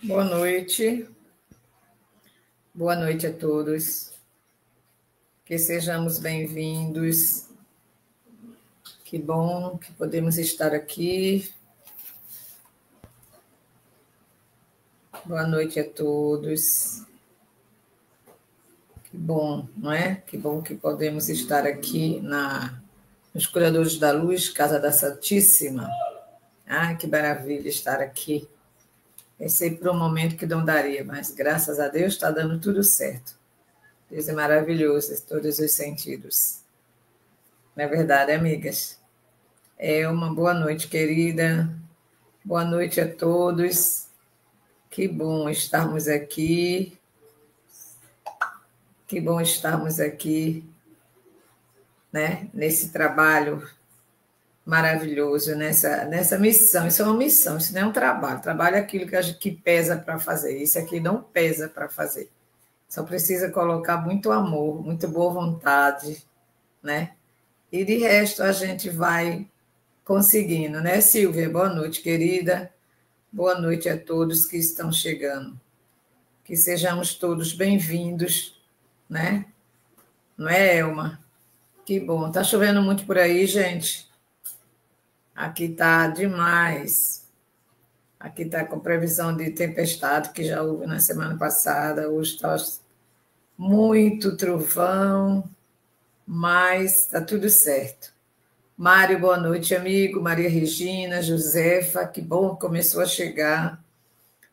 Boa noite a todos, que sejamos bem-vindos, que bom que podemos estar aqui. Boa noite a todos, que bom, não é? Que bom que podemos estar aqui nos Curadores da Luz, Casa da Santíssima. Ai, que maravilha estar aqui. Pensei por um momento que não daria, mas graças a Deus está dando tudo certo. Deus é maravilhoso em todos os sentidos. Não é verdade, amigas? Uma boa noite, querida. Boa noite a todos. Que bom estarmos aqui. Que bom estarmos aqui, né? Nesse trabalho maravilhoso, nessa missão. Isso é uma missão, isso não é um trabalho. Trabalho é aquilo que pesa para fazer. Isso aqui não pesa para fazer. Só precisa colocar muito amor, muita boa vontade, né? E de resto a gente vai conseguindo, né, Silvia? Boa noite, querida. Boa noite a todos que estão chegando. Que sejamos todos bem-vindos, né? Não é, Elma? Que bom. Tá chovendo muito por aí, gente? Aqui tá demais. Aqui tá com previsão de tempestade, que já houve na semana passada. Hoje está muito trovão, mas tá tudo certo. Mário, boa noite, amigo. Maria Regina, Josefa, que bom que começou a chegar.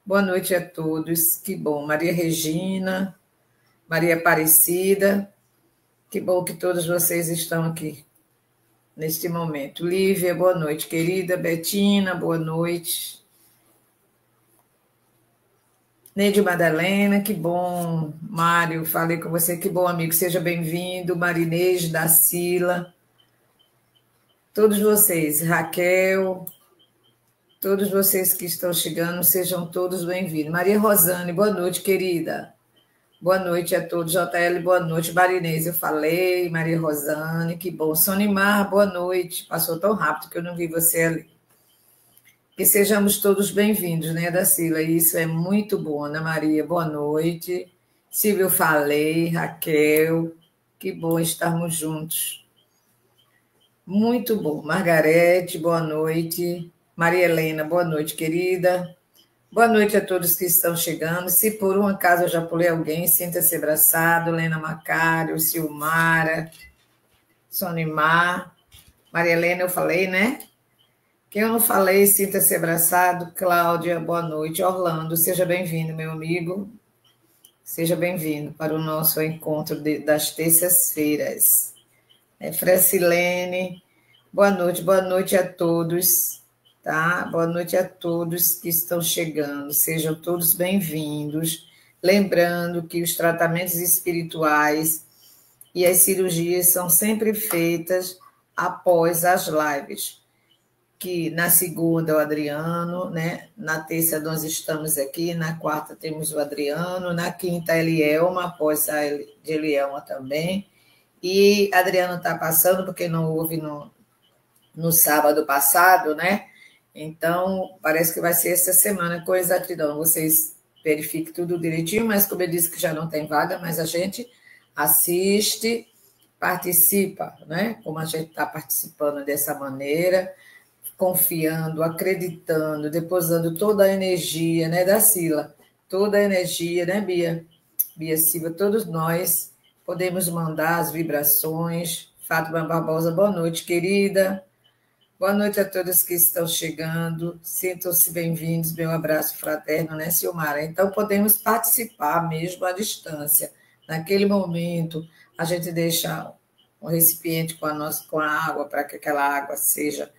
Boa noite a todos, que bom. Maria Regina, Maria Aparecida, que bom que todos vocês estão aqui neste momento. Lívia, boa noite, querida. Betina, boa noite. Neide Madalena, que bom. Mário, falei com você, que bom, amigo. Seja bem-vindo. Marinês da Sila. Todos vocês, Raquel, todos vocês que estão chegando, sejam todos bem-vindos. Maria Rosane, boa noite, querida. Boa noite a todos. JL, boa noite. Marinês, eu falei. Maria Rosane, que bom. Sonimar, boa noite. Passou tão rápido que eu não vi você ali. Que sejamos todos bem-vindos, né, Dacila? Isso é muito bom. Ana Maria, boa noite. Silvia, eu falei. Raquel, que bom estarmos juntos. Muito bom. Margarete, boa noite. Maria Helena, boa noite, querida. Boa noite a todos que estão chegando. Se por um acaso eu já pulei alguém, sinta-se abraçado. Lena Macário, Silmara, Sonimar. Maria Helena, eu falei, né? Quem eu não falei, sinta-se abraçado. Cláudia, boa noite. Orlando, seja bem-vindo, meu amigo. Seja bem-vindo para o nosso encontro das terças-feiras. Francilene, boa noite a todos. Tá? Boa noite a todos que estão chegando, sejam todos bem-vindos. Lembrando que os tratamentos espirituais e as cirurgias são sempre feitas após as lives. Que na segunda o Adriano, né? Na terça nós estamos aqui, na quarta temos o Adriano, na quinta a Elielma, após a de Elielma também. E Adriano está passando, porque não houve no sábado passado, né? Então, parece que vai ser essa semana com exatidão. Vocês verifiquem tudo direitinho, mas como eu disse que já não tem vaga, mas a gente assiste, participa, né? Como a gente está participando dessa maneira, confiando, acreditando, depositando toda a energia, né, da Sila, toda a energia, né, Bia? Bia Silva, todos nós podemos mandar as vibrações. Fátima Barbosa, boa noite, querida. Boa noite a todos que estão chegando. Sintam-se bem-vindos. Meu abraço fraterno, né, Silmara? Então, podemos participar mesmo à distância. Naquele momento, a gente deixa um recipiente com a água, para que aquela água seja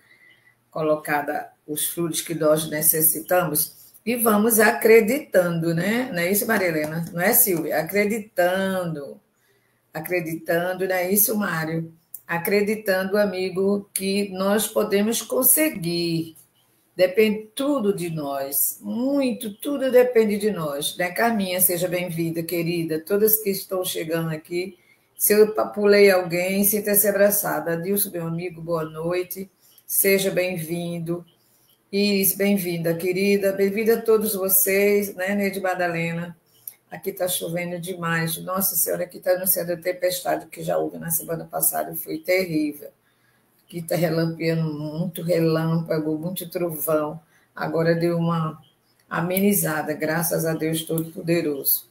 colocada, os fluidos que nós necessitamos, e vamos acreditando, né? Não é isso, Maria Helena? Não é, Silvia? Acreditando, não é isso, Mário? Acreditando, amigo, que nós podemos conseguir. Depende tudo de nós, muito, tudo depende de nós. Né, Carminha, seja bem-vinda, querida. Todas que estão chegando aqui, se eu pulei alguém, sinta-se abraçada. Adilson, meu amigo, boa noite, seja bem-vindo. Iris, bem-vinda, querida. Bem-vinda a todos vocês, né, Neide Madalena? Aqui está chovendo demais. Nossa Senhora, aqui está anunciando a tempestade que já houve na semana passada. Foi terrível. Aqui está relampeando muito relâmpago, muito trovão. Agora deu uma amenizada, graças a Deus Todo-Poderoso.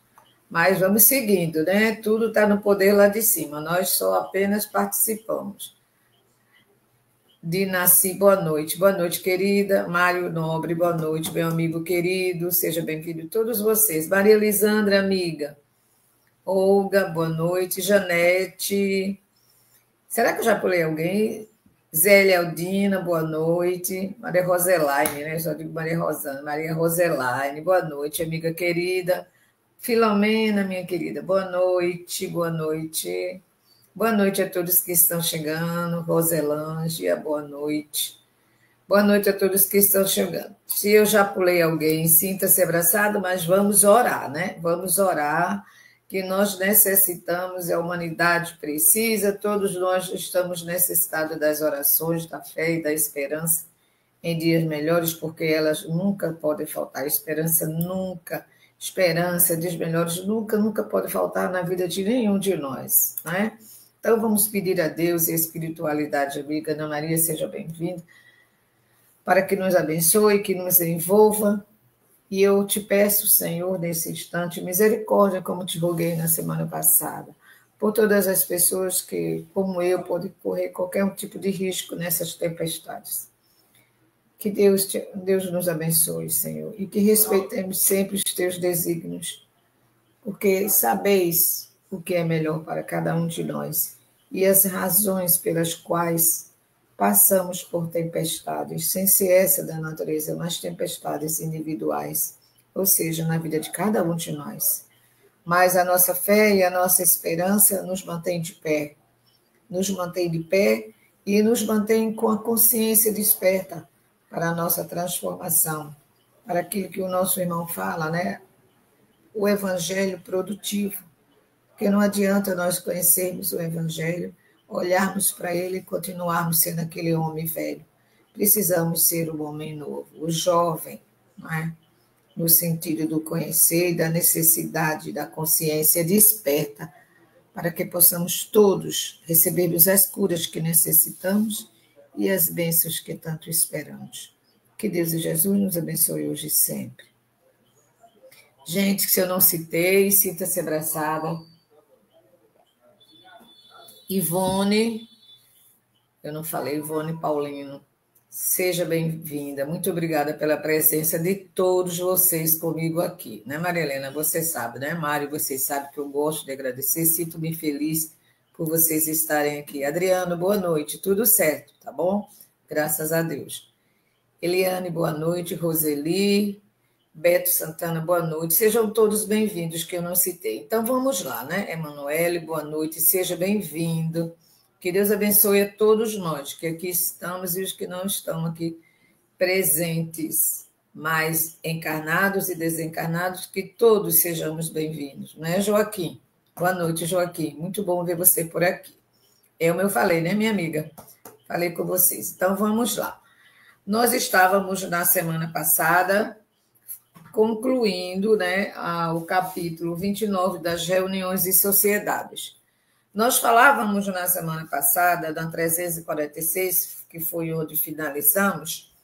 Mas vamos seguindo, né? Tudo está no poder lá de cima. Nós só apenas participamos. Dinaci, boa noite. Boa noite, querida. Mário Nobre, boa noite, meu amigo querido. Seja bem-vindo todos vocês. Maria Lisandra, amiga. Olga, boa noite. Janete. Será que eu já pulei alguém? Zélia Aldina, boa noite. Maria Roselaine, né? Só digo Maria Rosana. Maria Roselaine, boa noite, amiga querida. Filomena, minha querida, boa noite, boa noite. Boa noite a todos que estão chegando. Roselângia, boa noite. Boa noite a todos que estão chegando. Se eu já pulei alguém, sinta-se abraçado, mas vamos orar, né? Vamos orar, que nós necessitamos, a humanidade precisa, todos nós estamos necessitados das orações, da fé e da esperança em dias melhores, porque elas nunca podem faltar. Esperança nunca, esperança, dias melhores nunca, nunca pode faltar na vida de nenhum de nós, né? Então, vamos pedir a Deus e a espiritualidade, amiga Ana Maria, seja bem-vinda, para que nos abençoe, que nos envolva. E eu te peço, Senhor, nesse instante, misericórdia, como te roguei na semana passada, por todas as pessoas que, como eu, podem correr qualquer tipo de risco nessas tempestades. Que Deus nos abençoe, Senhor, e que respeitemos sempre os teus desígnios, porque sabeis o que é melhor para cada um de nós e as razões pelas quais passamos por tempestades, sem ser essa da natureza, mas tempestades individuais, ou seja, na vida de cada um de nós. Mas a nossa fé e a nossa esperança nos mantém de pé, e nos mantém com a consciência desperta para a nossa transformação, para aquilo que o nosso irmão fala, né? O evangelho produtivo, porque não adianta nós conhecermos o evangelho, olharmos para ele e continuarmos sendo aquele homem velho. Precisamos ser o homem novo, o jovem, não é? No sentido do conhecer e da necessidade da consciência desperta, para que possamos todos recebermos as curas que necessitamos e as bênçãos que tanto esperamos. Que Deus e Jesus nos abençoe hoje e sempre. Gente, se eu não citei, sinta-se abraçada. Ivone, eu não falei, Ivone Paulino, seja bem-vinda. Muito obrigada pela presença de todos vocês comigo aqui, né, Maria Helena? Você sabe, né, Mário? Vocês sabem que eu gosto de agradecer, sinto-me feliz por vocês estarem aqui. Adriano, boa noite, tudo certo, tá bom? Graças a Deus. Eliane, boa noite. Roseli, Beto Santana, boa noite. Sejam todos bem-vindos, que eu não citei. Então, vamos lá, né? Emanuele, boa noite, seja bem-vindo. Que Deus abençoe a todos nós, que aqui estamos e os que não estão aqui presentes, mas encarnados e desencarnados, que todos sejamos bem-vindos, né, Joaquim? Boa noite, Joaquim. Muito bom ver você por aqui. Eu falei, né, minha amiga? Falei com vocês. Então, vamos lá. Nós estávamos, na semana passada, concluindo, né, o capítulo 29 das reuniões e sociedades. Nós falávamos na semana passada, da 346, que foi onde finalizamos,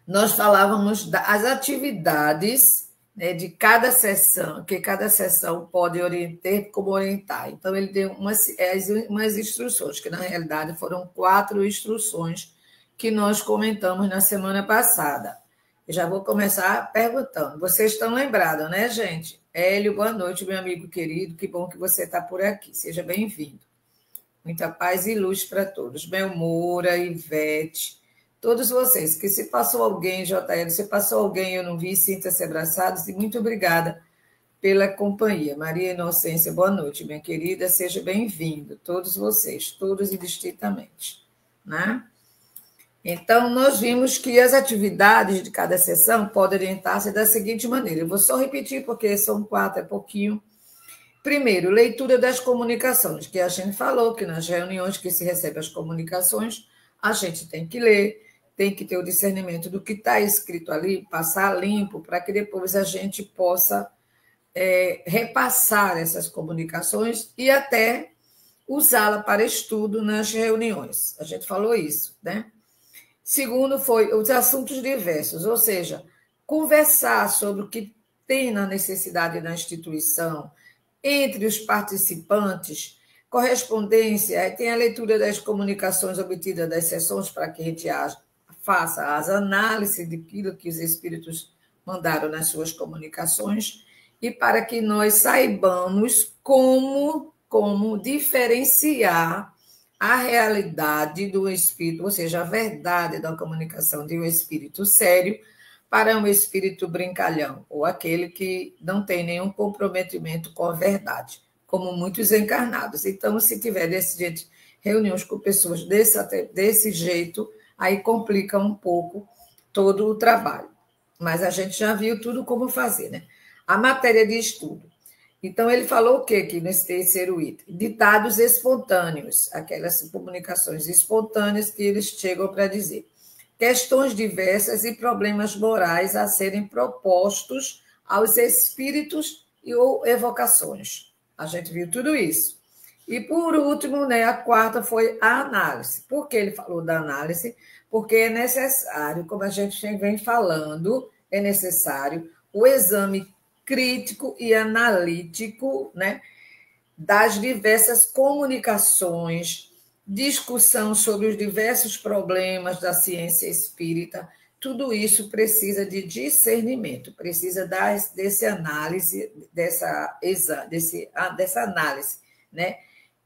nós falávamos das atividades, né, de cada sessão, que cada sessão pode ter como orientar. Então, ele deu umas instruções, que na realidade foram 4 instruções que nós comentamos na semana passada. Eu já vou começar perguntando. Vocês estão lembrados, né, gente? Hélio, boa noite, meu amigo querido. Que bom que você está por aqui. Seja bem-vindo. Muita paz e luz para todos. Mel Moura, Ivete, todos vocês. Que se passou alguém, JL, se passou alguém eu não vi, sinta-se abraçados. E muito obrigada pela companhia. Maria Inocência, boa noite, minha querida. Seja bem-vindo. Todos vocês, todos indistintamente, né? Então, nós vimos que as atividades de cada sessão podem orientar-se da seguinte maneira. Eu vou só repetir, porque são 4, é pouquinho. Primeiro, leitura das comunicações, que a gente falou que nas reuniões que se recebem as comunicações, a gente tem que ler, tem que ter o discernimento do que está escrito ali, passar limpo, para que depois a gente possa repassar essas comunicações e até usá-la para estudo nas reuniões. A gente falou isso, né? Segundo foi os assuntos diversos, ou seja, conversar sobre o que tem na necessidade da instituição, entre os participantes, correspondência, aí tem a leitura das comunicações obtidas das sessões para que a gente faça as análises daquilo que os espíritos mandaram nas suas comunicações e para que nós saibamos como diferenciar a realidade do espírito, ou seja, a verdade da comunicação de um espírito sério para um espírito brincalhão, ou aquele que não tem nenhum comprometimento com a verdade, como muitos encarnados. Então, se tiver reuniões com pessoas desse jeito, aí complica um pouco todo o trabalho. Mas a gente já viu tudo como fazer, né? A matéria de estudo. Então, ele falou o que aqui nesse terceiro item? Ditados espontâneos, aquelas comunicações espontâneas que eles chegam para dizer. Questões diversas e problemas morais a serem propostos aos espíritos ou evocações. A gente viu tudo isso. E, por último, né, a quarta foi a análise. Por que ele falou da análise? Porque é necessário, como a gente vem falando, é necessário o exame crítico e analítico, né, das diversas comunicações, discussão sobre os diversos problemas da ciência espírita. Tudo isso precisa de discernimento, precisa dessa análise, né?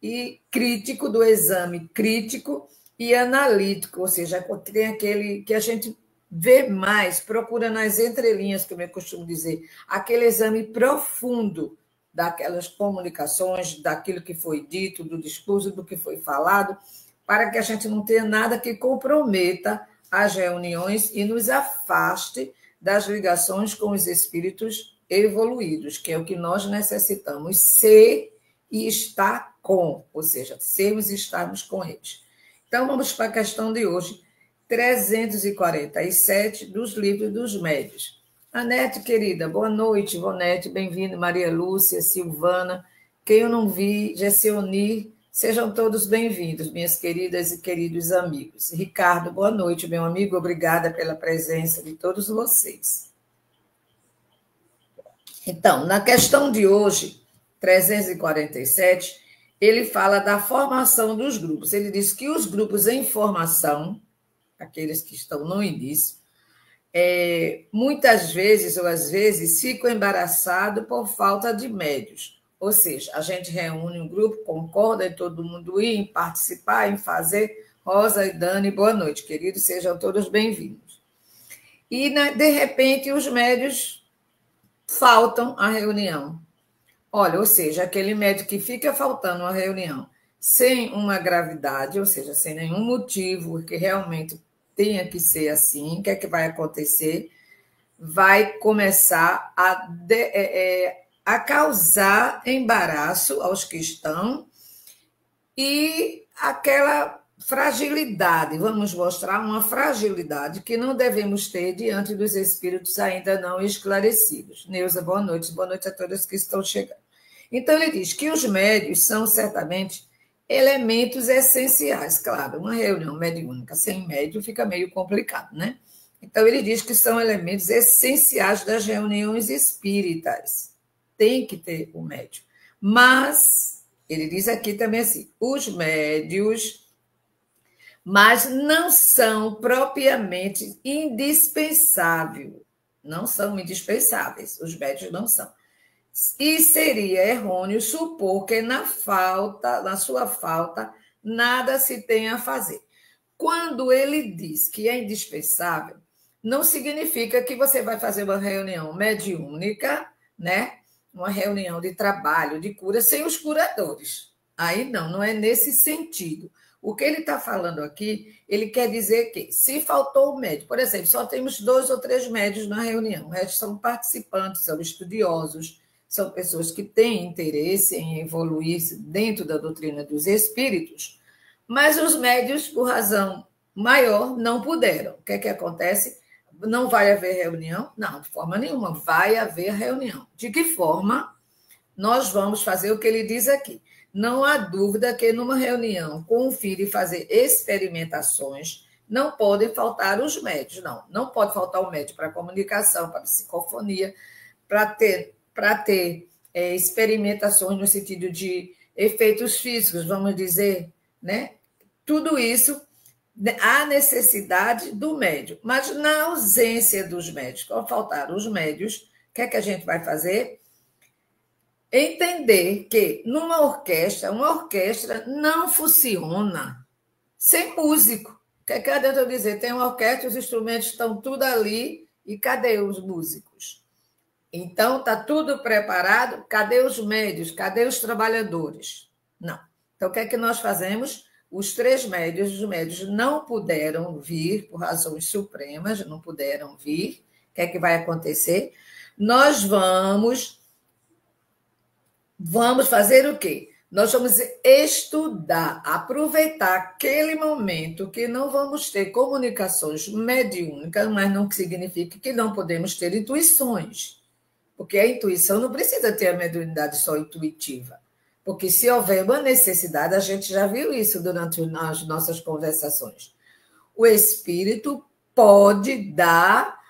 E crítico, do exame crítico e analítico, ou seja, tem aquele que a gente vê mais, procura nas entrelinhas, como eu costumo dizer, aquele exame profundo daquelas comunicações, daquilo que foi dito, do discurso, do que foi falado, para que a gente não tenha nada que comprometa as reuniões e nos afaste das ligações com os espíritos evoluídos, que é o que nós necessitamos ser e estar com, ou seja, sermos e estarmos com eles. Então, vamos para a questão de hoje, 347 dos livros dos médios. Anete, querida, boa noite, Vonete, bem-vindo, Maria Lúcia, Silvana, quem eu não vi, Gesseoni, sejam todos bem-vindos, minhas queridas e queridos amigos. Ricardo, boa noite, meu amigo, obrigada pela presença de todos vocês. Então, na questão de hoje, 347, ele fala da formação dos grupos. Ele diz que os grupos em formação, aqueles que estão no início, muitas vezes ou às vezes ficam embaraçados por falta de médios. Ou seja, a gente reúne um grupo, concorda em todo mundo ir, em participar, em fazer. Rosa e Dani, boa noite, queridos, sejam todos bem-vindos. E, de repente, os médios faltam à reunião. Olha, ou seja, aquele médico que fica faltando à reunião sem uma gravidade, ou seja, sem nenhum motivo que realmente tenha que ser assim, o que é que vai acontecer? Vai começar a causar embaraço aos que estão e aquela fragilidade, vamos mostrar uma fragilidade que não devemos ter diante dos espíritos ainda não esclarecidos. Neuza, boa noite a todos que estão chegando. Então, ele diz que os médios são certamente elementos essenciais. Claro, uma reunião mediúnica sem médio fica meio complicado, né? Então, ele diz que são elementos essenciais das reuniões espíritas. Tem que ter o médio. Mas, ele diz aqui também assim, os médios, mas não são propriamente indispensáveis. Não são indispensáveis, os médios não são. E seria errôneo supor que na sua falta, nada se tem a fazer. Quando ele diz que é indispensável, não significa que você vai fazer uma reunião mediúnica, né? Uma reunião de trabalho, de cura, sem os curadores. Aí não é nesse sentido. O que ele está falando aqui, ele quer dizer que, se faltou o médico, por exemplo, só temos 2 ou 3 médios na reunião, o resto são participantes, são estudiosos, são pessoas que têm interesse em evoluir dentro da doutrina dos espíritos, mas os médios, por razão maior não puderam. O que é que acontece? Não vai haver reunião? Não, de forma nenhuma. Vai haver reunião. De que forma? Nós vamos fazer o que ele diz aqui. Não há dúvida que numa reunião com o filho e fazer experimentações, não podem faltar os médios, não. Não pode faltar o médio para comunicação, para psicofonia, para ter experimentações no sentido de efeitos físicos, vamos dizer, né? Tudo isso há necessidade do médio, mas na ausência dos médios, quando faltar os médios, o que é que a gente vai fazer? Entender que numa orquestra, uma orquestra não funciona sem músico. O que adianta eu dizer? Tem uma orquestra, os instrumentos estão tudo ali, e cadê os músicos? Então, está tudo preparado, cadê os médios? Cadê os trabalhadores? Não. Então, o que é que nós fazemos? Os 3 médios, os médios não puderam vir, por razões supremas, não puderam vir. O que é que vai acontecer? Nós vamos fazer o quê? Nós vamos estudar, aproveitar aquele momento que não vamos ter comunicações mediúnicas, mas não significa que não podemos ter intuições. Porque a intuição não precisa ter a mediunidade só intuitiva. Porque se houver uma necessidade, a gente já viu isso durante as nossas conversações. O espírito pode dar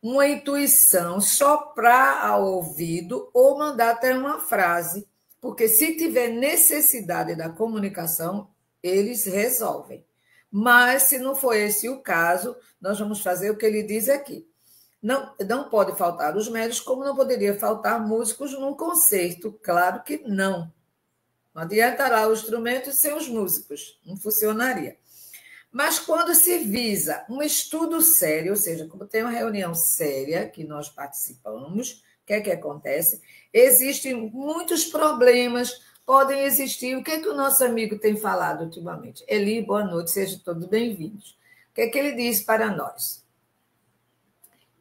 uma intuição, soprar ao ouvido ou mandar até uma frase. Porque se tiver necessidade da comunicação, eles resolvem. Mas, se não for esse o caso, nós vamos fazer o que ele diz aqui. Não pode faltar os médicos, como não poderia faltar músicos num concerto. Claro que não. Não adianta lá o instrumento sem os músicos. Não funcionaria. Mas quando se visa um estudo sério, ou seja, como tem uma reunião séria que nós participamos, o que é que acontece? Existem muitos problemas, podem existir. O que é que o nosso amigo tem falado ultimamente? Eli, boa noite, sejam todos bem-vindos. O que é que ele diz para nós?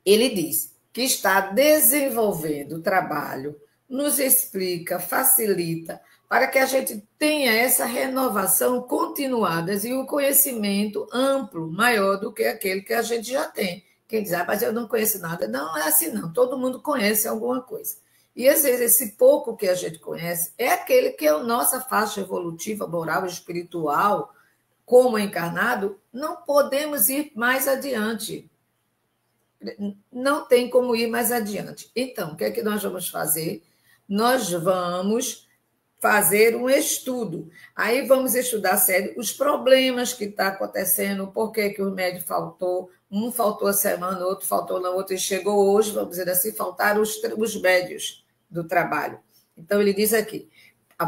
Ele diz que está desenvolvendo o trabalho, nos explica, facilita, para que a gente tenha essa renovação continuada e o conhecimento amplo, maior do que aquele que a gente já tem. Quem diz, mas eu não conheço nada. Não é assim, não. Todo mundo conhece alguma coisa. E, às vezes, esse pouco que a gente conhece é aquele que é a nossa faixa evolutiva, moral, espiritual, como encarnado, não podemos ir mais adiante. Não tem como ir mais adiante. Então, o que é que nós vamos fazer? Nós vamos fazer um estudo. Aí vamos estudar sério os problemas que estão acontecendo, por que o médico faltou, um faltou a semana, outro faltou na outra, e chegou hoje, vamos dizer assim, faltaram os médios do trabalho. Então, ele diz aqui,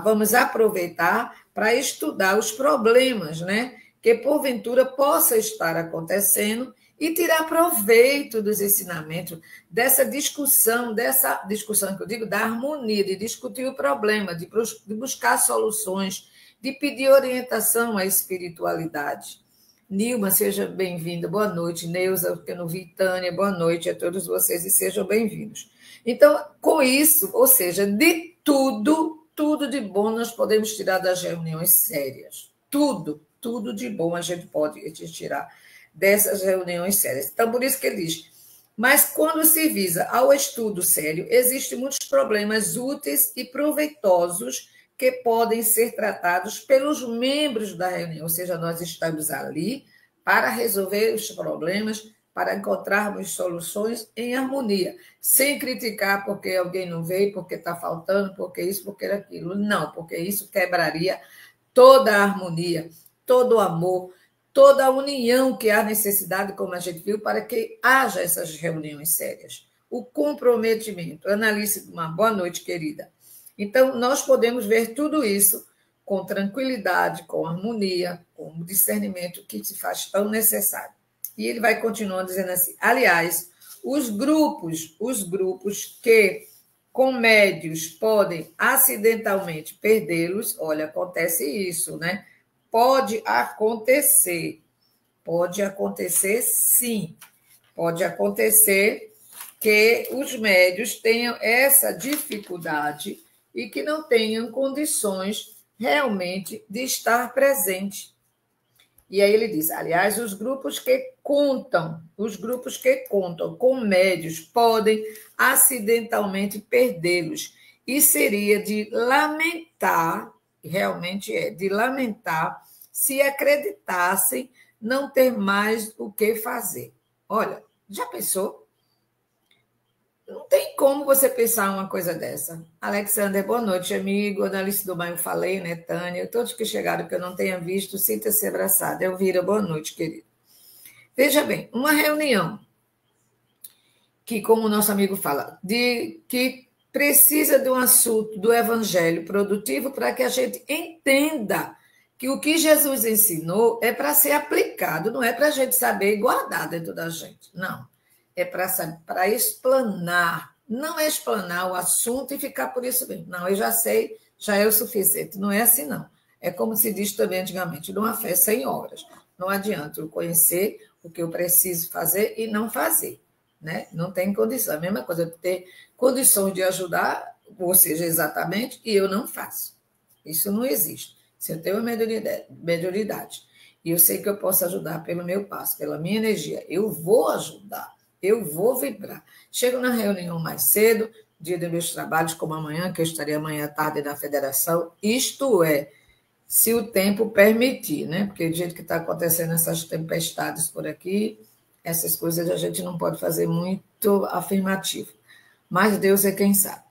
vamos aproveitar para estudar os problemas, né, que porventura possa estar acontecendo e tirar proveito dos ensinamentos, dessa discussão que eu digo, da harmonia, de discutir o problema, de buscar soluções, de pedir orientação à espiritualidade. Nilma, seja bem-vinda. Boa noite. Neuza, que eu não vi. Tânia, boa noite a todos vocês e sejam bem-vindos. Então, com isso, ou seja, de tudo de bom nós podemos tirar das reuniões sérias. Tudo de bom a gente pode tirar dessas reuniões sérias. Então, por isso que ele diz, mas quando se visa ao estudo sério, existem muitos problemas úteis e proveitosos que podem ser tratados pelos membros da reunião, ou seja, nós estamos ali para resolver os problemas, para encontrarmos soluções em harmonia, sem criticar porque alguém não veio, porque está faltando, porque isso, porque aquilo. Não, porque isso quebraria toda a harmonia, todo o amor, toda a união que há necessidade, como a gente viu, para que haja essas reuniões sérias. O comprometimento. Analice, uma boa noite, querida. Então, nós podemos ver tudo isso com tranquilidade, com harmonia, com o discernimento que se faz tão necessário. E ele vai continuando dizendo assim, aliás, os grupos que com médios podem acidentalmente perdê-los, olha, acontece isso, né? Pode acontecer sim, pode acontecer que os médios tenham essa dificuldade e que não tenham condições realmente de estar presente. E aí ele diz, aliás, os grupos que contam com médios podem acidentalmente perdê-los. E seria de lamentar, realmente é, de lamentar, se acreditassem não ter mais o que fazer. Olha, já pensou? Não tem como você pensar uma coisa dessa. Alexander, boa noite, amigo. Analice do Maio, falei, né, Tânia? Todos que chegaram que eu não tenha visto, sinta-se abraçada. Elvira, boa noite, querido. Veja bem, uma reunião que, como o nosso amigo fala, que precisa de um assunto do evangelho produtivo para que a gente entenda que o que Jesus ensinou é para ser aplicado, não é para a gente saber e guardar dentro da gente. Não. É para explanar, não é explanar o assunto e ficar por isso mesmo. Não, eu já sei, já é o suficiente. Não é assim, não. É como se diz também antigamente, numa fé sem obras. Não adianta eu conhecer o que eu preciso fazer e não fazer. Né? Não tem condição. A mesma coisa, ter condições de ajudar, ou seja, exatamente, e eu não faço. Isso não existe. Se eu tenho uma mediunidade e eu sei que eu posso ajudar pelo meu passo, pela minha energia, eu vou ajudar, eu vou vibrar. Chego na reunião mais cedo, dia dos meus trabalhos, como amanhã, que eu estarei amanhã à tarde na federação, isto é, se o tempo permitir, né? Porque do jeito que está acontecendo essas tempestades por aqui, essas coisas a gente não pode fazer muito afirmativo. Mas Deus é quem sabe.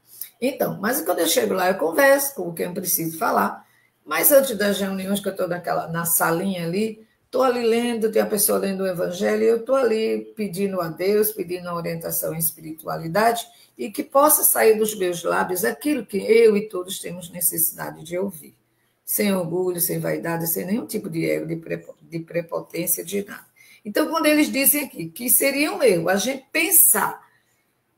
Então, mas quando eu chego lá, eu converso com quem eu preciso falar. Mas antes das reuniões, que eu estou na salinha ali, estou ali lendo, tem a pessoa lendo o Evangelho, e eu estou ali pedindo a Deus, pedindo a orientação em espiritualidade, e que possa sair dos meus lábios aquilo que eu e todos temos necessidade de ouvir. Sem orgulho, sem vaidade, sem nenhum tipo de ego, de prepotência, de nada. Então, quando eles dizem aqui que seria um erro a gente pensar,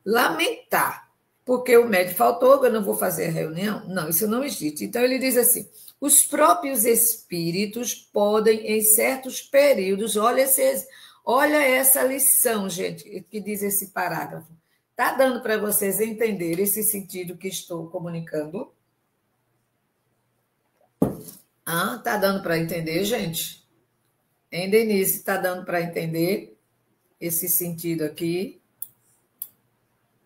lamentar, porque o médico faltou, eu não vou fazer a reunião, não, isso não existe. Então, ele diz assim, os próprios espíritos podem, em certos períodos, olha essa lição, gente, que diz esse parágrafo. Está dando para vocês entender esse sentido que estou comunicando? Está dando para entender, gente? Hein, Denise, está dando para entender esse sentido aqui,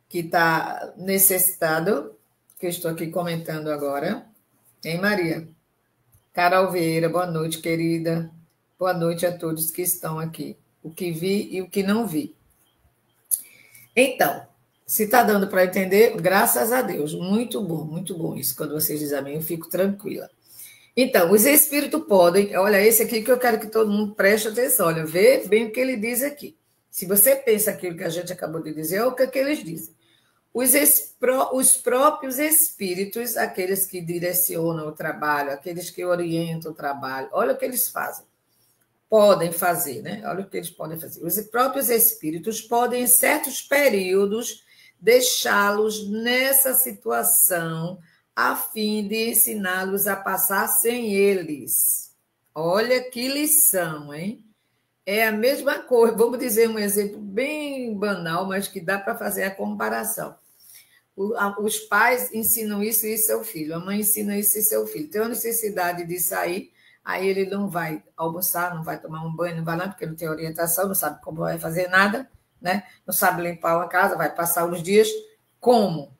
que está necessitado, que eu estou aqui comentando agora. Hein, Maria? Carol Vieira, boa noite, querida. Boa noite a todos que estão aqui. O que vi e o que não vi. Então, se está dando para entender, graças a Deus. Muito bom isso. Quando vocês dizem a mim, eu fico tranquila. Então, os espíritos podem... Olha, esse aqui que eu quero que todo mundo preste atenção. Olha, vê bem o que ele diz aqui. Se você pensa aquilo que a gente acabou de dizer, é o que eles dizem. Os próprios espíritos, aqueles que direcionam o trabalho, aqueles que orientam o trabalho, olha o que eles fazem. Podem fazer, né? Olha o que eles podem fazer. Os próprios espíritos podem, em certos períodos, deixá-los nessa situação a fim de ensiná-los a passar sem eles. Olha que lição, hein? É a mesma coisa. Vamos dizer um exemplo bem banal, mas que dá para fazer a comparação. Os pais ensinam isso e seu filho, a mãe ensina isso e seu filho. Tem uma necessidade de sair, aí ele não vai almoçar, não vai tomar um banho, não vai lá, porque não tem orientação, não sabe como vai fazer nada, né? Não sabe limpar uma casa, vai passar uns dias. Como?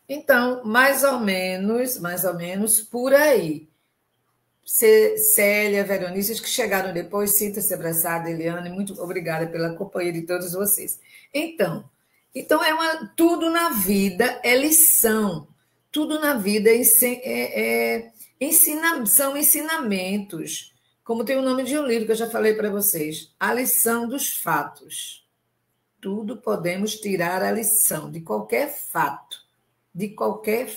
Então, mais ou menos por aí. Célia, Veronice, que chegaram depois, sinta-se abraçada, Eliane, muito obrigada pela companhia de todos vocês. Então tudo na vida é lição, tudo na vida são ensinamentos, como tem o nome de um livro que eu já falei para vocês, A Lição dos Fatos. Tudo podemos tirar a lição de qualquer fato, de qualquer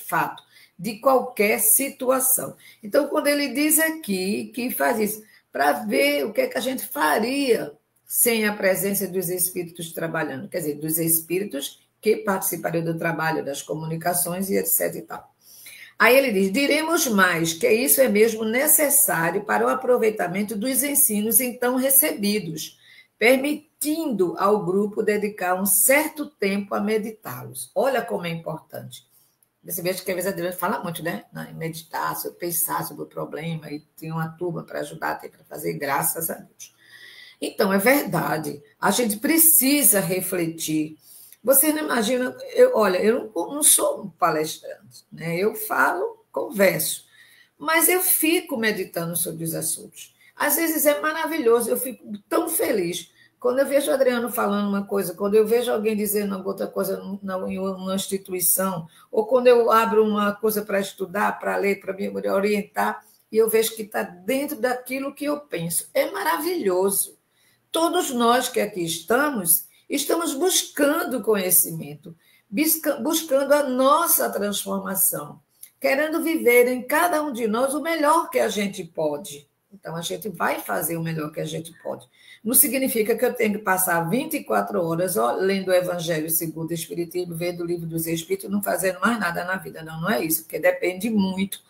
situação. Então, quando ele diz aqui que faz isso, para ver o que é que a gente faria sem a presença dos espíritos trabalhando, quer dizer, dos espíritos que participariam do trabalho, das comunicações e etc. e tal. Aí ele diz, diremos mais, que isso é mesmo necessário para o aproveitamento dos ensinos então recebidos, permitindo ao grupo dedicar um certo tempo a meditá-los. Olha como é importante. Você vê que às vezes a Adriana fala muito, né? Em meditar, sobre pensar sobre o problema, e tem uma turma para ajudar, tem para fazer, graças a Deus. Então, é verdade. A gente precisa refletir. Você não imagina, olha, eu não sou um palestrante, né? Eu falo, converso, mas eu fico meditando sobre os assuntos. Às vezes é maravilhoso, eu fico tão feliz. Quando eu vejo o Adriano falando uma coisa, quando eu vejo alguém dizendo outra coisa em uma instituição, ou quando eu abro uma coisa para estudar, para ler, para me orientar, e eu vejo que está dentro daquilo que eu penso. É maravilhoso. Todos nós que aqui estamos buscando conhecimento, buscando a nossa transformação, querendo viver em cada um de nós o melhor que a gente pode. Então, a gente vai fazer o melhor que a gente pode. Não significa que eu tenho que passar 24 horas lendo o Evangelho segundo o Espiritismo, vendo o Livro dos Espíritos, não fazendo mais nada na vida. Não, não é isso, porque depende muito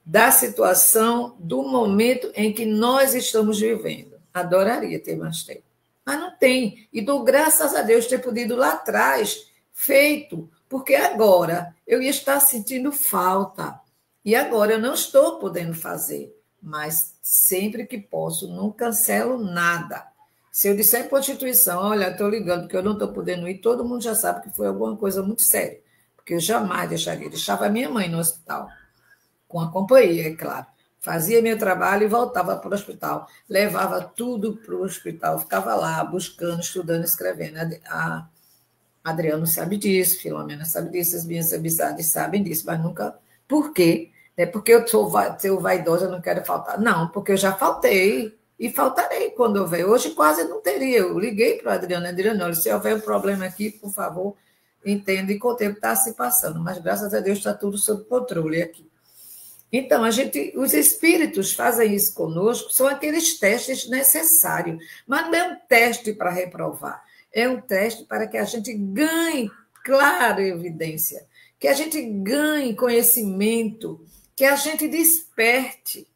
da situação, do momento em que nós estamos vivendo. Adoraria ter mais tempo. Mas não tem. E dou graças a Deus ter podido lá atrás, feito, porque agora eu ia estar sentindo falta. E agora eu não estou podendo fazer. Mas sempre que posso, não cancelo nada. Se eu disser para a instituição, olha, estou ligando porque eu não estou podendo ir, todo mundo já sabe que foi alguma coisa muito séria. Porque eu jamais deixaria. Deixava a minha mãe no hospital. Com a companhia, é claro. Fazia meu trabalho e voltava para o hospital. Levava tudo para o hospital, ficava lá buscando, estudando, escrevendo. A Adriano sabe disso, Filomena sabe disso, as minhas amizades sabem disso, mas nunca. Por quê? É porque eu sou vaidosa, eu não quero faltar. Não, porque eu já faltei e faltarei quando houver. Hoje quase não teria. Eu liguei para o Adriano, olha, se houver um problema aqui, por favor, entenda, e com o tempo está se passando, mas graças a Deus está tudo sob controle aqui. Então, os espíritos fazem isso conosco, são aqueles testes necessários, mas não é um teste para reprovar, é um teste para que a gente ganhe clara evidência, que a gente ganhe conhecimento, que a gente desperte,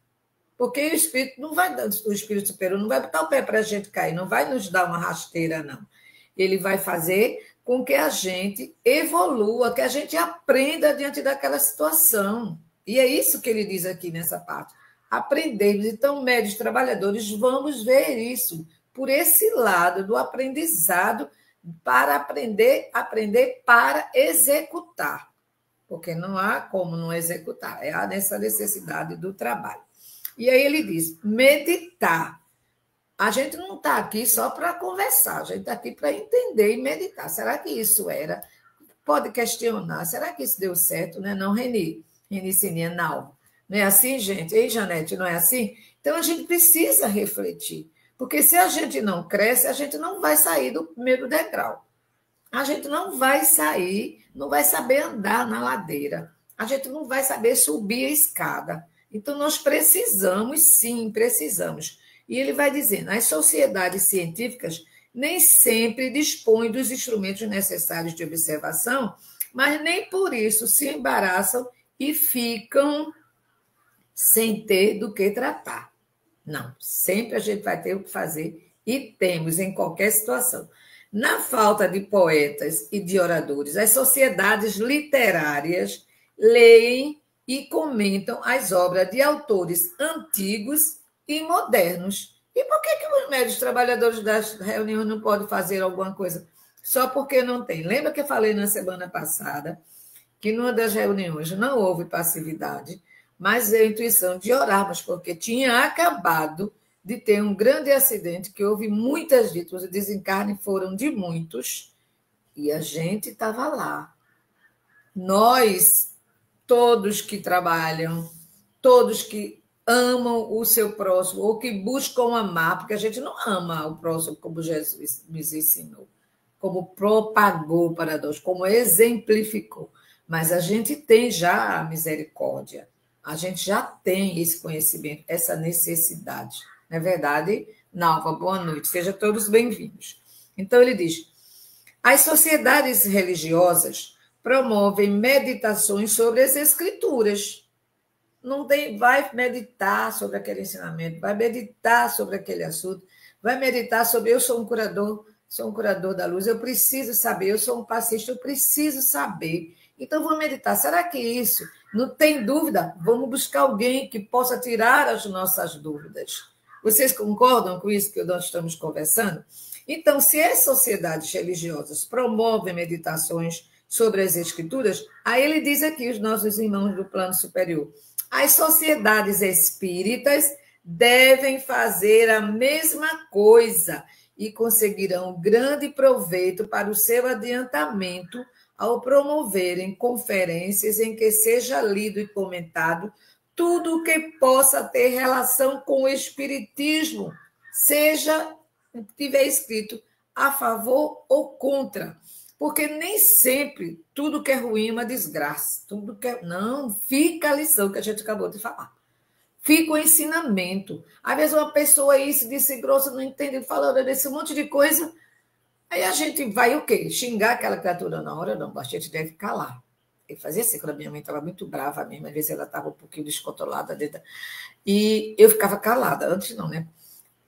porque o espírito não vai, o espírito superior não vai botar o pé para a gente cair, não vai nos dar uma rasteira, não. Ele vai fazer com que a gente evolua, que a gente aprenda diante daquela situação. E é isso que ele diz aqui nessa parte. Aprendemos. Então, médios trabalhadores, vamos ver isso por esse lado do aprendizado para aprender para executar. Porque não há como não executar, é nessa necessidade do trabalho. E aí ele diz, meditar. A gente não está aqui só para conversar, a gente está aqui para entender e meditar. Será que isso era? Pode questionar, será que isso deu certo? Né? Não, Reni Sininha, não. Não é assim, gente? Ei, Janete, não é assim? Então, a gente precisa refletir, porque se a gente não cresce, a gente não vai sair do primeiro degrau. A gente não vai sair, não vai saber andar na ladeira. A gente não vai saber subir a escada. Então, nós precisamos, sim, precisamos. E ele vai dizendo, as sociedades científicas nem sempre dispõem dos instrumentos necessários de observação, mas nem por isso se embaraçam e ficam sem ter do que tratar. Não, sempre a gente vai ter o que fazer e temos em qualquer situação. Na falta de poetas e de oradores, as sociedades literárias leem e comentam as obras de autores antigos e modernos. E por que os médios trabalhadores das reuniões não podem fazer alguma coisa? Só porque não tem. Lembra que eu falei na semana passada que numa das reuniões não houve passividade, mas a intuição de orarmos, porque tinha acabado de ter um grande acidente, que houve muitas vítimas, o desencarne foram de muitos, e a gente estava lá. Nós, todos que trabalham, todos que amam o seu próximo, ou que buscam amar, porque a gente não ama o próximo como Jesus nos ensinou, como propagou para nós, como exemplificou. Mas a gente tem já a misericórdia, a gente já tem esse conhecimento, essa necessidade. Não é verdade? Nalva, boa noite, sejam todos bem-vindos. Então, ele diz, as sociedades religiosas promovem meditações sobre as escrituras. Não tem, vai meditar sobre aquele ensinamento, vai meditar sobre aquele assunto, vai meditar sobre eu sou um curador da luz, eu preciso saber, eu sou um passista, eu preciso saber. Então, vamos meditar. Será que isso não tem dúvida? Vamos buscar alguém que possa tirar as nossas dúvidas. Vocês concordam com isso que nós estamos conversando? Então, se as sociedades religiosas promovem meditações sobre as escrituras, aí ele diz aqui, os nossos irmãos do plano superior, as sociedades espíritas devem fazer a mesma coisa e conseguirão grande proveito para o seu adiantamento ao promoverem conferências em que seja lido e comentado tudo o que possa ter relação com o espiritismo, seja tiver escrito a favor ou contra. Porque nem sempre tudo que é ruim é uma desgraça. Tudo que é... Não, fica a lição que a gente acabou de falar. Fica o ensinamento. Às vezes uma pessoa isso, disse grosso, não entende, falando desse monte de coisa. Aí a gente vai o quê? Xingar aquela criatura na hora? Não, a gente deve calar. Eu fazia assim, quando a minha mãe estava muito brava mesmo, às vezes ela estava um pouquinho descontrolada. E eu ficava calada, antes não, né?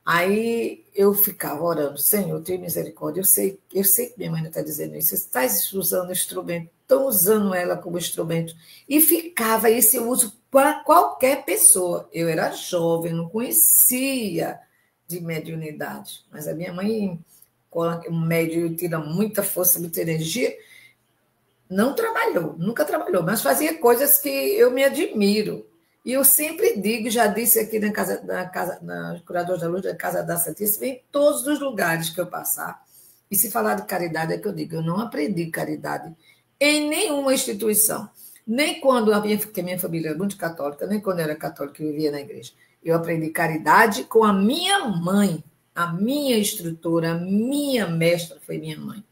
Aí eu ficava orando, Senhor, tenha misericórdia. Eu sei que minha mãe não está dizendo isso. Você está usando o instrumento, estão usando ela como instrumento. E ficava esse uso para qualquer pessoa. Eu era jovem, não conhecia de mediunidade. Mas a minha mãe, quando o médium tira muita força, muita energia, não trabalhou, nunca trabalhou, mas fazia coisas que eu me admiro. E eu sempre digo, já disse aqui na Curadores da Luz, da Casa da Santíssima, em todos os lugares que eu passar, e se falar de caridade é que eu digo, eu não aprendi caridade em nenhuma instituição, nem quando porque minha família é muito católica, nem quando eu era católica eu vivia na igreja. Eu aprendi caridade com a minha mãe, a minha instrutora, a minha mestra foi minha mãe.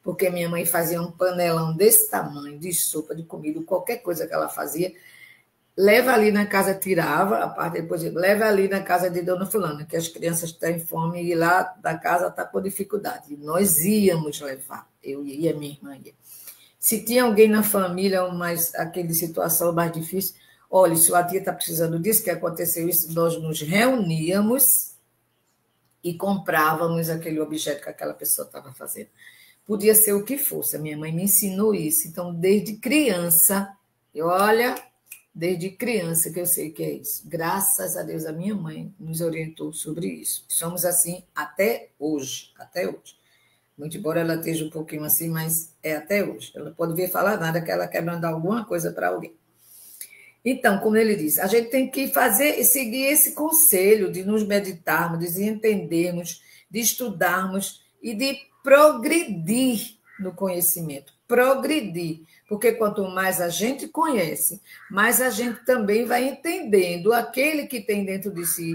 Porque minha mãe fazia um panelão desse tamanho, de sopa, de comida, qualquer coisa que ela fazia, leva ali na casa, tirava a parte, depois leva ali na casa de Dona Fulana, que as crianças têm fome e lá da casa está com dificuldade. E nós íamos levar, eu ia, minha irmã ia. Se tinha alguém na família, aquele situação mais difícil, olha, se a tia está precisando disso, que aconteceu isso, nós nos reuníamos e comprávamos aquele objeto que aquela pessoa estava fazendo. Podia ser o que fosse, a minha mãe me ensinou isso. Então, desde criança, desde criança que eu sei que é isso. Graças a Deus, a minha mãe nos orientou sobre isso. Somos assim até hoje, até hoje. Muito embora ela esteja um pouquinho assim, mas é até hoje. Ela pode vir falar nada que ela quer mandar alguma coisa para alguém. Então, como ele diz, a gente tem que seguir esse conselho de nos meditarmos, de entendermos, de estudarmos e de progredir no conhecimento. Progredir. Porque quanto mais a gente conhece, mais a gente também vai entendendo aquele que tem dentro de si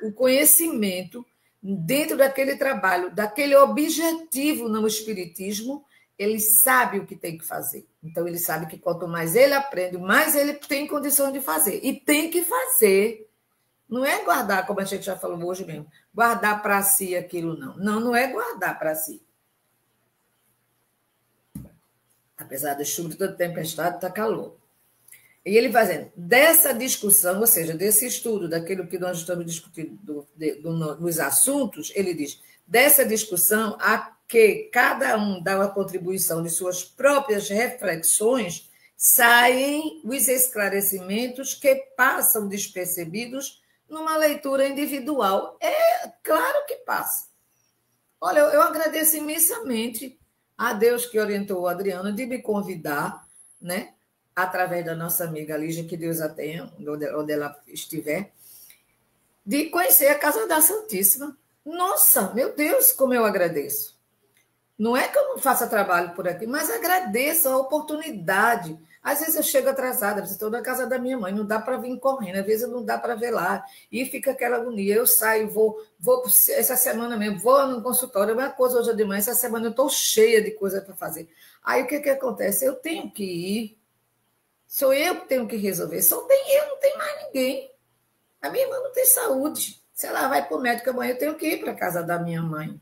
o conhecimento, dentro daquele trabalho, daquele objetivo no espiritismo, ele sabe o que tem que fazer. Então, ele sabe que quanto mais ele aprende, mais ele tem condição de fazer. E tem que fazer. Não é guardar, como a gente já falou hoje mesmo, guardar para si aquilo, não. Não, não é guardar para si. Apesar da chuva, toda tempestade, está calor. E ele fazendo dessa discussão, ou seja, desse estudo, daquilo que nós estamos discutindo nos assuntos, ele diz, dessa discussão, a que cada um dá uma contribuição de suas próprias reflexões, saem os esclarecimentos que passam despercebidos numa leitura individual. É claro que passa. Olha, eu agradeço imensamente a Deus que orientou o Adriano de me convidar, né, através da nossa amiga Lígia, que Deus a tenha, onde ela estiver, de conhecer a Casa da Santíssima. Nossa, meu Deus, como eu agradeço. Não é que eu não faça trabalho por aqui, mas agradeço a oportunidade. Às vezes eu chego atrasada, estou na casa da minha mãe, não dá para vir correndo, às vezes não dá para ver lá, e fica aquela agonia. Eu saio, vou essa semana mesmo, vou no consultório, é uma coisa hoje de manhã, essa semana eu estou cheia de coisa para fazer. Aí o que acontece? Eu tenho que ir, sou eu que tenho que resolver, só tem eu, não tem mais ninguém. A minha irmã não tem saúde. Se ela vai para o médico amanhã, eu tenho que ir para a casa da minha mãe.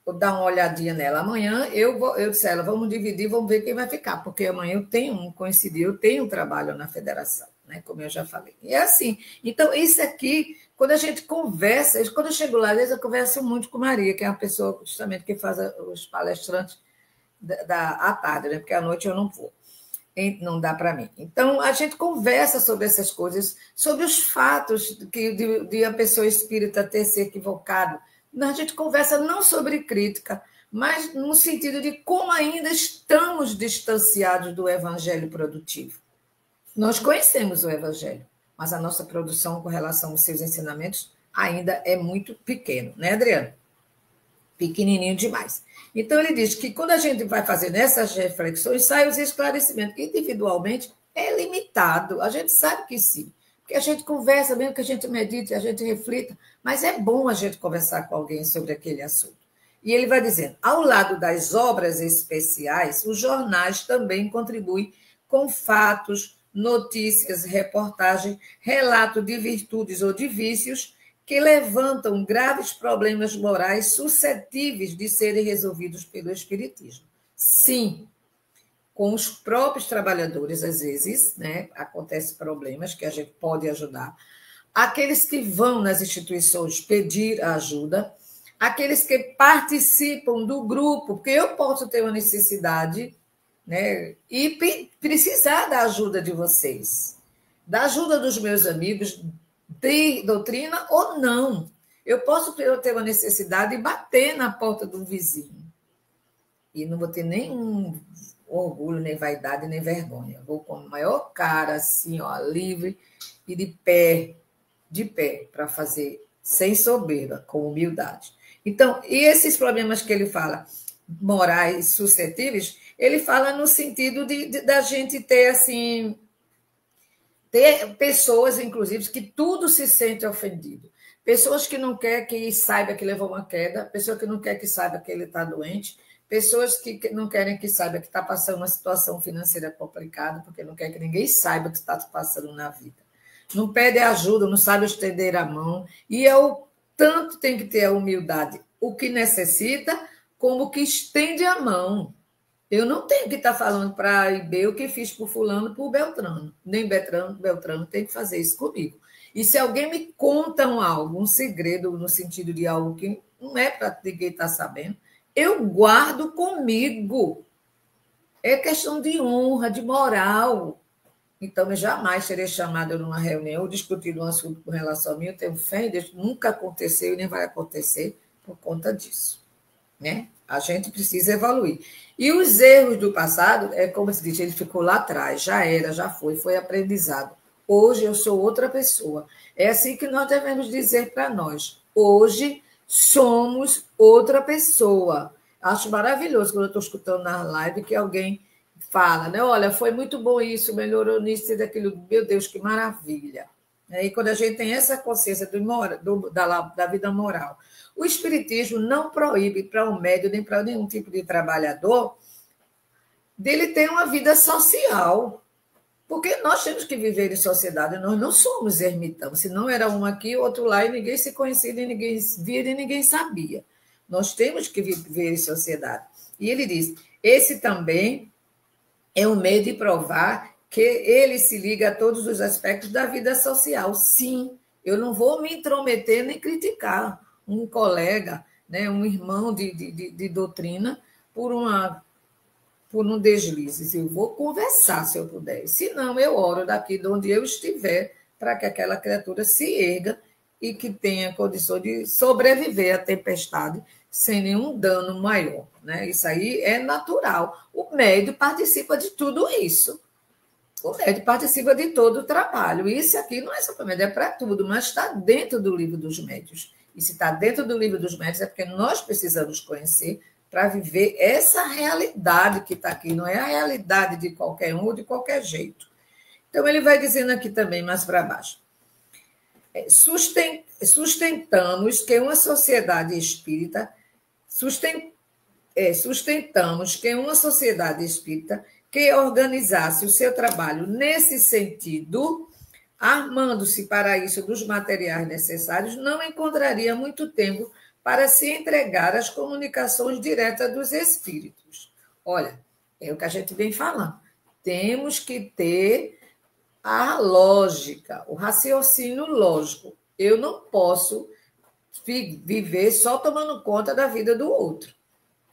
Vou dar uma olhadinha nela. Amanhã eu disse a ela, vamos dividir, vamos ver quem vai ficar, porque amanhã eu tenho eu tenho um trabalho na federação, né? Como eu já falei. E é assim. Então, isso aqui, quando a gente conversa, quando eu chego lá, às vezes eu converso muito com Maria, que é uma pessoa justamente que faz os palestrantes à tarde, né? Porque à noite eu não vou. Não dá para mim. Então, a gente conversa sobre essas coisas, sobre os fatos de a pessoa espírita ter se equivocado. A gente conversa não sobre crítica, mas no sentido de como ainda estamos distanciados do evangelho produtivo. Nós conhecemos o evangelho, mas a nossa produção com relação aos seus ensinamentos ainda é muito pequeno, né, Adriano? Pequenininho demais. Então, ele diz que quando a gente vai fazendo essas reflexões, saem os esclarecimentos. Individualmente, é limitado. A gente sabe que sim. Porque a gente conversa, mesmo que a gente medite, a gente reflita, mas é bom a gente conversar com alguém sobre aquele assunto. E ele vai dizendo, ao lado das obras especiais, os jornais também contribuem com fatos, notícias, reportagens, relato de virtudes ou de vícios, que levantam graves problemas morais suscetíveis de serem resolvidos pelo Espiritismo. Sim, com os próprios trabalhadores, às vezes, né, acontecem problemas que a gente pode ajudar. Aqueles que vão nas instituições pedir ajuda, aqueles que participam do grupo, porque eu posso ter uma necessidade, né, e precisar da ajuda de vocês, da ajuda dos meus amigos, de doutrina ou não. Eu posso ter uma necessidade de bater na porta do vizinho. E não vou ter nenhum orgulho, nem vaidade, nem vergonha. Vou com a maior cara, assim, ó, livre e de pé, para fazer sem soberba, com humildade. Então, e esses problemas que ele fala, morais suscetíveis, ele fala no sentido da gente ter, assim, ter pessoas, inclusive, que tudo se sente ofendido. Pessoas que não querem que saiba que levou uma queda, pessoa que não quer que saiba que ele está doente, pessoas que não querem que saiba que está passando uma situação financeira complicada, porque não quer que ninguém saiba que está passando na vida. Não pede ajuda, não sabe estender a mão, e tanto tem que ter a humildade, o que necessita, como o que estende a mão. Eu não tenho que estar falando para A e B o que fiz por fulano, por Beltrano. Nem Beltrano tem que fazer isso comigo. E se alguém me conta algo, um segredo, no sentido de algo que não é para ninguém estar sabendo, eu guardo comigo. É questão de honra, de moral. Então, eu jamais serei chamada numa reunião ou discutido um assunto com relação a mim. Eu tenho fé em Deus, nunca aconteceu e nem vai acontecer por conta disso. Né? A gente precisa evoluir. E os erros do passado, é como se diz, ele ficou lá atrás, já era, já foi aprendizado. Hoje eu sou outra pessoa. É assim que nós devemos dizer para nós. Hoje somos outra pessoa. Acho maravilhoso quando eu estou escutando na live que alguém fala, né? Olha, foi muito bom isso, melhorou nisso e daquilo. Meu Deus, que maravilha. E quando a gente tem essa consciência da vida moral, o Espiritismo não proíbe para um médium nem para nenhum tipo de trabalhador dele ter uma vida social. Porque nós temos que viver em sociedade, nós não somos ermitãos. Se não era um aqui, outro lá, e ninguém se conhecia, e ninguém via, e ninguém sabia. Nós temos que viver em sociedade. E ele diz, esse também é um meio de provar que ele se liga a todos os aspectos da vida social. Sim, eu não vou me intrometer nem criticar um colega, né, um irmão de doutrina, por um deslize. Eu vou conversar, se eu puder. Se não, eu oro daqui de onde eu estiver para que aquela criatura se erga e que tenha condições de sobreviver à tempestade sem nenhum dano maior. Né? Isso aí é natural. O médium participa de tudo isso. O médium participa de todo o trabalho. Isso aqui não é só para médium, é para tudo, mas está dentro do livro dos médiuns. E se está dentro do livro dos médiuns é porque nós precisamos conhecer para viver essa realidade que está aqui. Não é a realidade de qualquer um ou de qualquer jeito. Então, ele vai dizendo aqui também, mais para baixo. Sustentamos que uma sociedade espírita sustentamos que uma sociedade espírita que organizasse o seu trabalho nesse sentido, armando-se para isso dos materiais necessários, não encontraria muito tempo para se entregar às comunicações diretas dos espíritos. Olha, é o que a gente vem falando. Temos que ter a lógica, o raciocínio lógico. Eu não posso viver só tomando conta da vida do outro.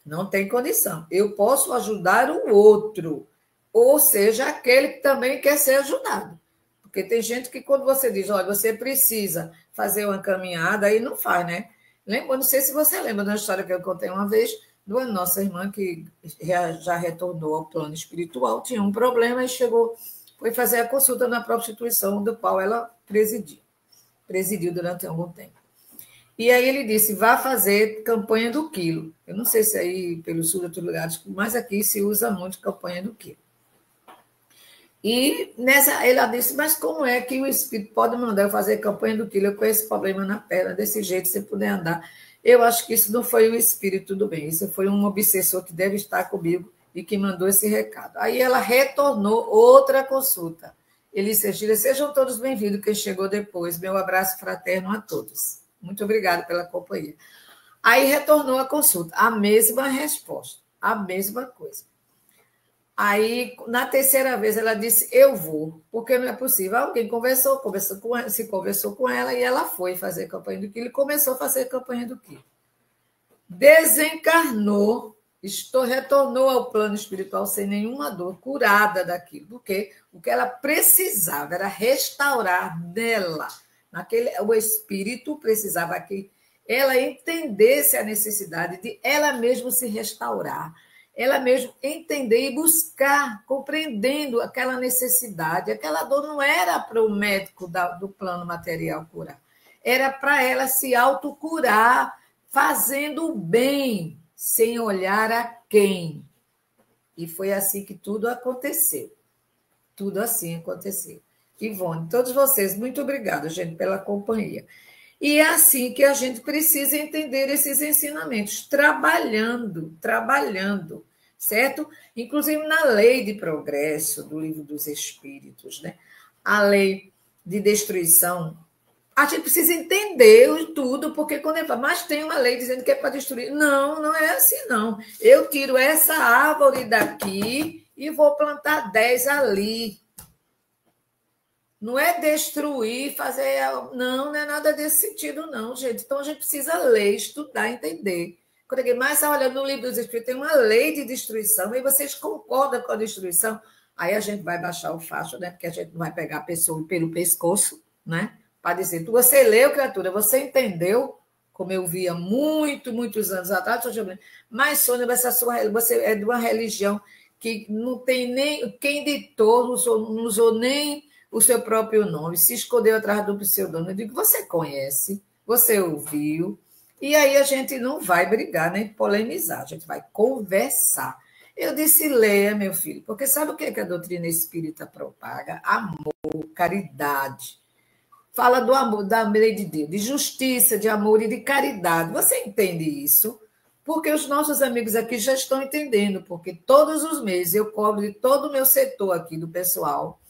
Não tem condição. Eu posso ajudar o outro. ou seja aquele que também quer ser ajudado. Porque tem gente que, quando você diz, olha, você precisa fazer uma caminhada, aí não faz, né? Não sei se você lembra da história que eu contei uma vez, da nossa irmã que já retornou ao plano espiritual, tinha um problema e foi fazer a consulta na própria instituição do qual ela presidiu durante algum tempo. E aí ele disse, vá fazer campanha do quilo. Eu não sei se aí pelo sul de outros lugares, mas aqui se usa muito campanha do quilo. E ela disse, mas como é que o espírito pode mandar eu fazer campanha do quilo? Eu com esse problema na perna, desse jeito, sem poder andar. Eu acho que isso não foi o espírito do bem, isso foi um obsessor que deve estar comigo e que mandou esse recado. Aí ela retornou outra consulta. Ele disse, Gília, sejam todos bem-vindos, quem chegou depois. Meu abraço fraterno a todos. Muito obrigada pela companhia. Aí retornou a consulta, a mesma resposta, a mesma coisa. Aí, na terceira vez, ela disse, eu vou, porque não é possível. Alguém conversou com ela e ela foi fazer campanha do quilo e começou a fazer campanha do quilo. Desencarnou, retornou ao plano espiritual sem nenhuma dor, curada daquilo, porque o que ela precisava era restaurar nela. O espírito precisava que ela entendesse a necessidade de ela mesma se restaurar, ela mesma entender e buscar, compreendendo aquela necessidade. Aquela dor não era para o médico do plano material curar, era para ela se autocurar, fazendo o bem, sem olhar a quem. E foi assim que tudo aconteceu. Tudo assim aconteceu. Ivone, todos vocês, muito obrigada, gente, pela companhia. E é assim que a gente precisa entender esses ensinamentos, trabalhando, certo? Inclusive na lei de progresso do Livro dos Espíritos, né? A lei de destruição, a gente precisa entender tudo, porque quando ele fala, mas tem uma lei dizendo que é para destruir. Não, não é assim, não. Eu tiro essa árvore daqui e vou plantar 10 ali. Não é destruir, fazer... Não é nada desse sentido, não, gente. Então, a gente precisa ler, estudar, entender. Quando alguém mais olha no Livro dos Espíritos, tem uma lei de destruição, e vocês concordam com a destruição, aí a gente vai baixar o facho, né? Porque a gente não vai pegar a pessoa pelo pescoço, né? Para dizer, você leu, criatura, você entendeu, como eu via muitos anos atrás, mas, Sônia, você é de uma religião que não tem nem... Quem ditou, não usou nem o seu próprio nome, se escondeu atrás do pseudônimo. Eu digo, você conhece, você ouviu, e aí a gente não vai brigar nem polemizar, a gente vai conversar. Eu disse, leia, meu filho, porque sabe o que a doutrina espírita propaga? Amor, caridade. Fala do amor, da lei de Deus, de justiça, de amor e de caridade. Você entende isso? Porque os nossos amigos aqui já estão entendendo, porque todos os meses eu cobro de todo o meu setor aqui, do pessoal,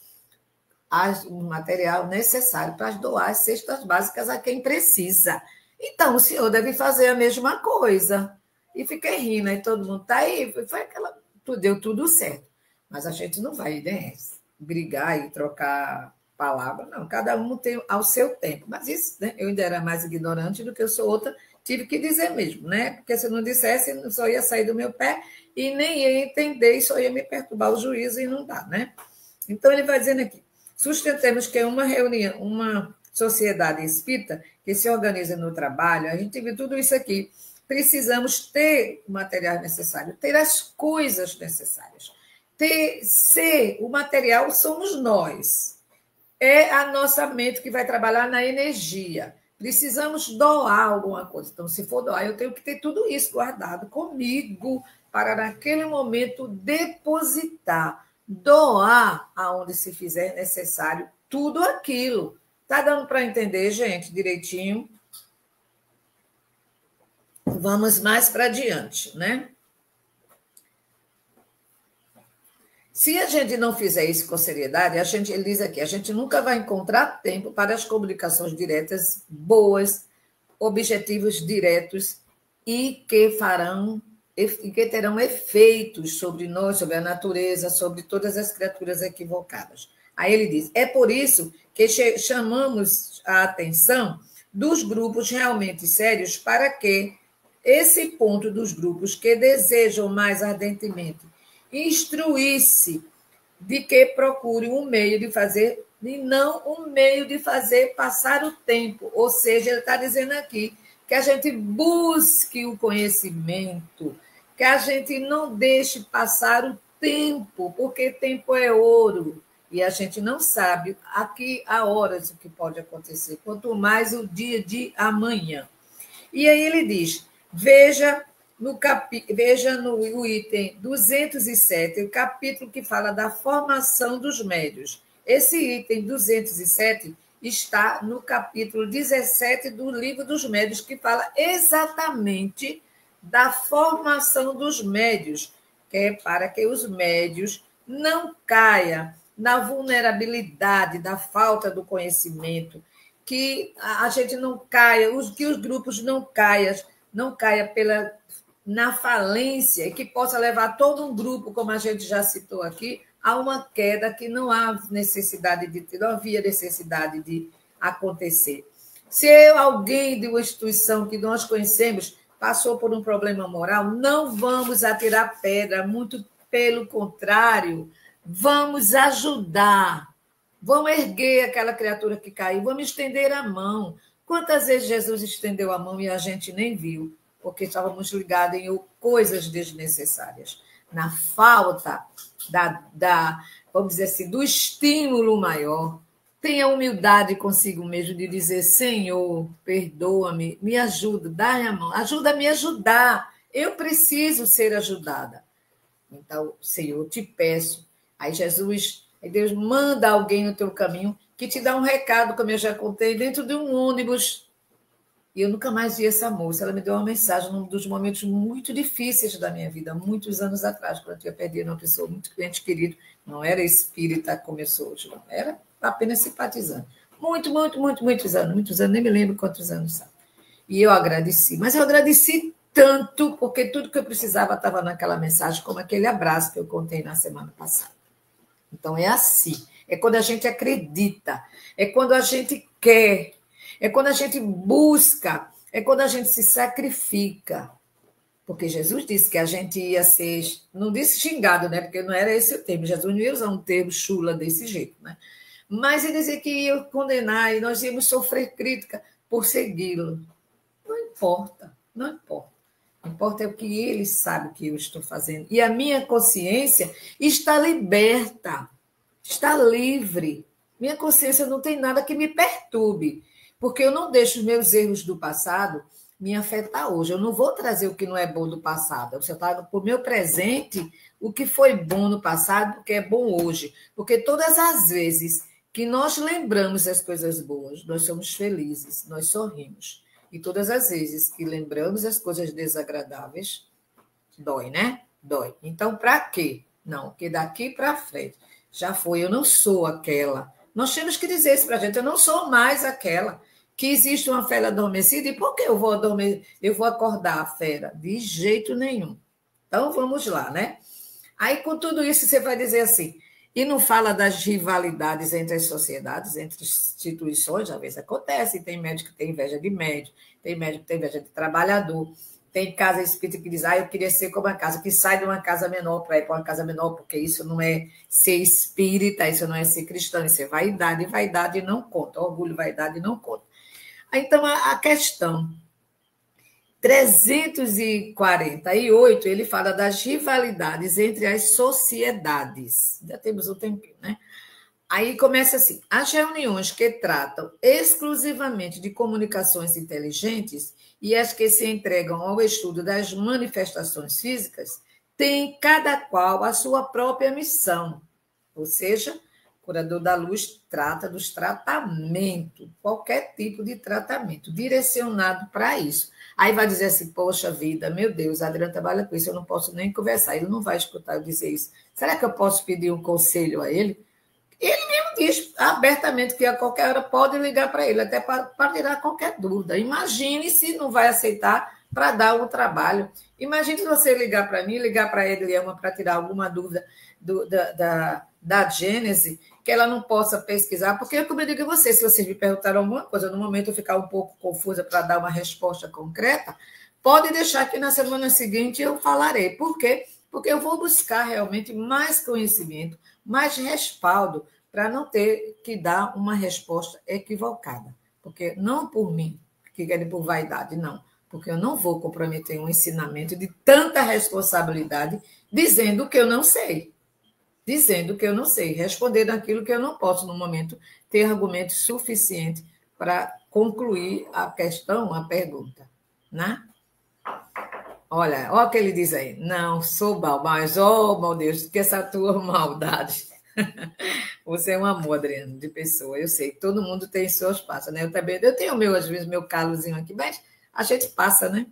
o material necessário para doar as cestas básicas a quem precisa. Então, o senhor deve fazer a mesma coisa. E fiquei rindo, aí todo mundo está aí, deu tudo certo. Mas a gente não vai, né, brigar e trocar palavra, não. Cada um tem ao seu tempo. Mas isso, né, eu ainda era mais ignorante do que eu sou outra, tive que dizer mesmo, né? Porque se eu não dissesse, só ia sair do meu pé e nem ia entender, e só ia me perturbar o juízo e não dá, né? Então, ele vai dizendo aqui, sustentemos que é uma reunião, uma sociedade espírita que se organiza no trabalho, a gente viu tudo isso aqui. Precisamos ter o material necessário, ter as coisas necessárias. O material somos nós. É a nossa mente que vai trabalhar na energia. Precisamos doar alguma coisa. Então, se for doar, eu tenho que ter tudo isso guardado comigo para, naquele momento, depositar. Doar aonde se fizer necessário tudo aquilo. Está dando para entender, gente, direitinho? Vamos mais para adiante, né? Se a gente não fizer isso com seriedade, ele diz aqui, a gente nunca vai encontrar tempo para as comunicações diretas boas, objetivos diretos e que terão efeitos sobre nós, sobre a natureza, sobre todas as criaturas equivocadas. Aí ele diz, é por isso que chamamos a atenção dos grupos realmente sérios para que esse ponto dos grupos que desejam mais ardentemente instruir-se de que procure um meio de fazer, e não um meio de fazer passar o tempo. Ou seja, ele está dizendo aqui que a gente busque o conhecimento, que a gente não deixe passar o tempo, porque tempo é ouro. E a gente não sabe aqui a horas o que pode acontecer, quanto mais o dia de amanhã. E aí ele diz: veja no item 207, o capítulo que fala da formação dos médios. Esse item 207 está no capítulo 17 do Livro dos Médios, que fala exatamente da formação dos médios, que é para que os médios não caiam na vulnerabilidade da falta do conhecimento, que a gente não caia, que os grupos não caia na falência, e que possa levar todo um grupo, como a gente já citou aqui, a uma queda que não há necessidade não havia necessidade de acontecer. Se alguém de uma instituição que nós conhecemos passou por um problema moral, não vamos atirar pedra, muito pelo contrário, vamos ajudar. Vamos erguer aquela criatura que caiu, vamos estender a mão. Quantas vezes Jesus estendeu a mão e a gente nem viu, porque estávamos ligados em coisas desnecessárias. Na falta vamos dizer assim, do estímulo maior, tenha humildade consigo mesmo de dizer: Senhor, perdoa-me, me ajuda, dá-me a mão, ajuda a me ajudar, eu preciso ser ajudada. Então, Senhor, te peço. Aí Deus manda alguém no teu caminho que te dá um recado, como eu já contei, dentro de um ônibus. E eu nunca mais vi essa moça. Ela me deu uma mensagem num dos momentos muito difíceis da minha vida, muitos anos atrás, quando eu tinha perdido uma pessoa muito ente querido. Não era espírita como eu sou hoje, não. Era apenas simpatizante. Muitos anos, nem me lembro quantos anos, sabe? E eu agradeci. Mas eu agradeci tanto, porque tudo que eu precisava estava naquela mensagem, como aquele abraço que eu contei na semana passada. Então, é assim. É quando a gente acredita, é quando a gente quer, é quando a gente busca, é quando a gente se sacrifica. Porque Jesus disse que a gente ia ser, não disse xingado, né? Porque não era esse o termo. Jesus não ia usar um termo chula desse jeito, né? Mas ele dizia que ia condenar e nós íamos sofrer crítica por segui-lo. Não importa, não importa. O que importa é o que ele sabe que eu estou fazendo. E a minha consciência está liberta, está livre. Minha consciência não tem nada que me perturbe, porque eu não deixo os meus erros do passado me afetar hoje. Eu não vou trazer o que não é bom do passado. Você está para o meu presente o que foi bom no passado, porque é bom hoje. Porque todas as vezes que nós lembramos as coisas boas, nós somos felizes, nós sorrimos. E todas as vezes que lembramos as coisas desagradáveis, dói, né? Dói. Então, para quê? Não, porque daqui para frente já foi, eu não sou aquela. Nós temos que dizer isso para a gente, eu não sou mais aquela. Que existe uma fera adormecida, e por que eu vou acordar a fera? De jeito nenhum. Então, vamos lá, né? Aí, com tudo isso, você vai dizer assim, e não fala das rivalidades entre as sociedades, entre instituições, às vezes acontece, tem médico que tem inveja de médico, tem médico que tem inveja de trabalhador, tem casa espírita que diz: eu queria ser como a casa, que sai de uma casa menor para ir para uma casa menor, porque isso não é ser espírita, isso não é ser cristão, isso é vaidade, e vaidade não conta, orgulho e vaidade não conta. Então, a questão 348, ele fala das rivalidades entre as sociedades. Já temos um tempinho, né? Aí começa assim: as reuniões que tratam exclusivamente de comunicações inteligentes e as que se entregam ao estudo das manifestações físicas têm cada qual a sua própria missão. Ou seja, o curador da luz trata dos tratamentos, qualquer tipo de tratamento, direcionado para isso. Aí vai dizer assim: poxa vida, meu Deus, Adriano trabalha com isso, eu não posso nem conversar, ele não vai escutar eu dizer isso. Será que eu posso pedir um conselho a ele? Ele mesmo diz abertamente que a qualquer hora pode ligar para ele, até para tirar qualquer dúvida. Imagine se não vai aceitar para dar um trabalho. Imagine se você ligar para mim, ligar para ele para tirar alguma dúvida da Gênese, que ela não possa pesquisar, porque, como eu digo a vocês, se vocês me perguntaram alguma coisa, no momento eu ficar um pouco confusa para dar uma resposta concreta, pode deixar que na semana seguinte eu falarei. Por quê? Porque eu vou buscar realmente mais conhecimento, mais respaldo, para não ter que dar uma resposta equivocada. Porque não por mim, que querem por vaidade, não. Porque eu não vou comprometer um ensinamento de tanta responsabilidade dizendo que eu não sei. Dizendo que eu não sei, respondendo aquilo que eu não posso, no momento, ter argumento suficiente para concluir a questão, a pergunta. Né? Olha o que ele diz aí. Não, sou mal, mas, oh, meu Deus, que essa tua maldade. Você é um amor, Adriano, de pessoa. Eu sei, todo mundo tem seus passos, né? Eu também, eu tenho meu, às vezes, meu calozinho aqui, mas a gente passa, né?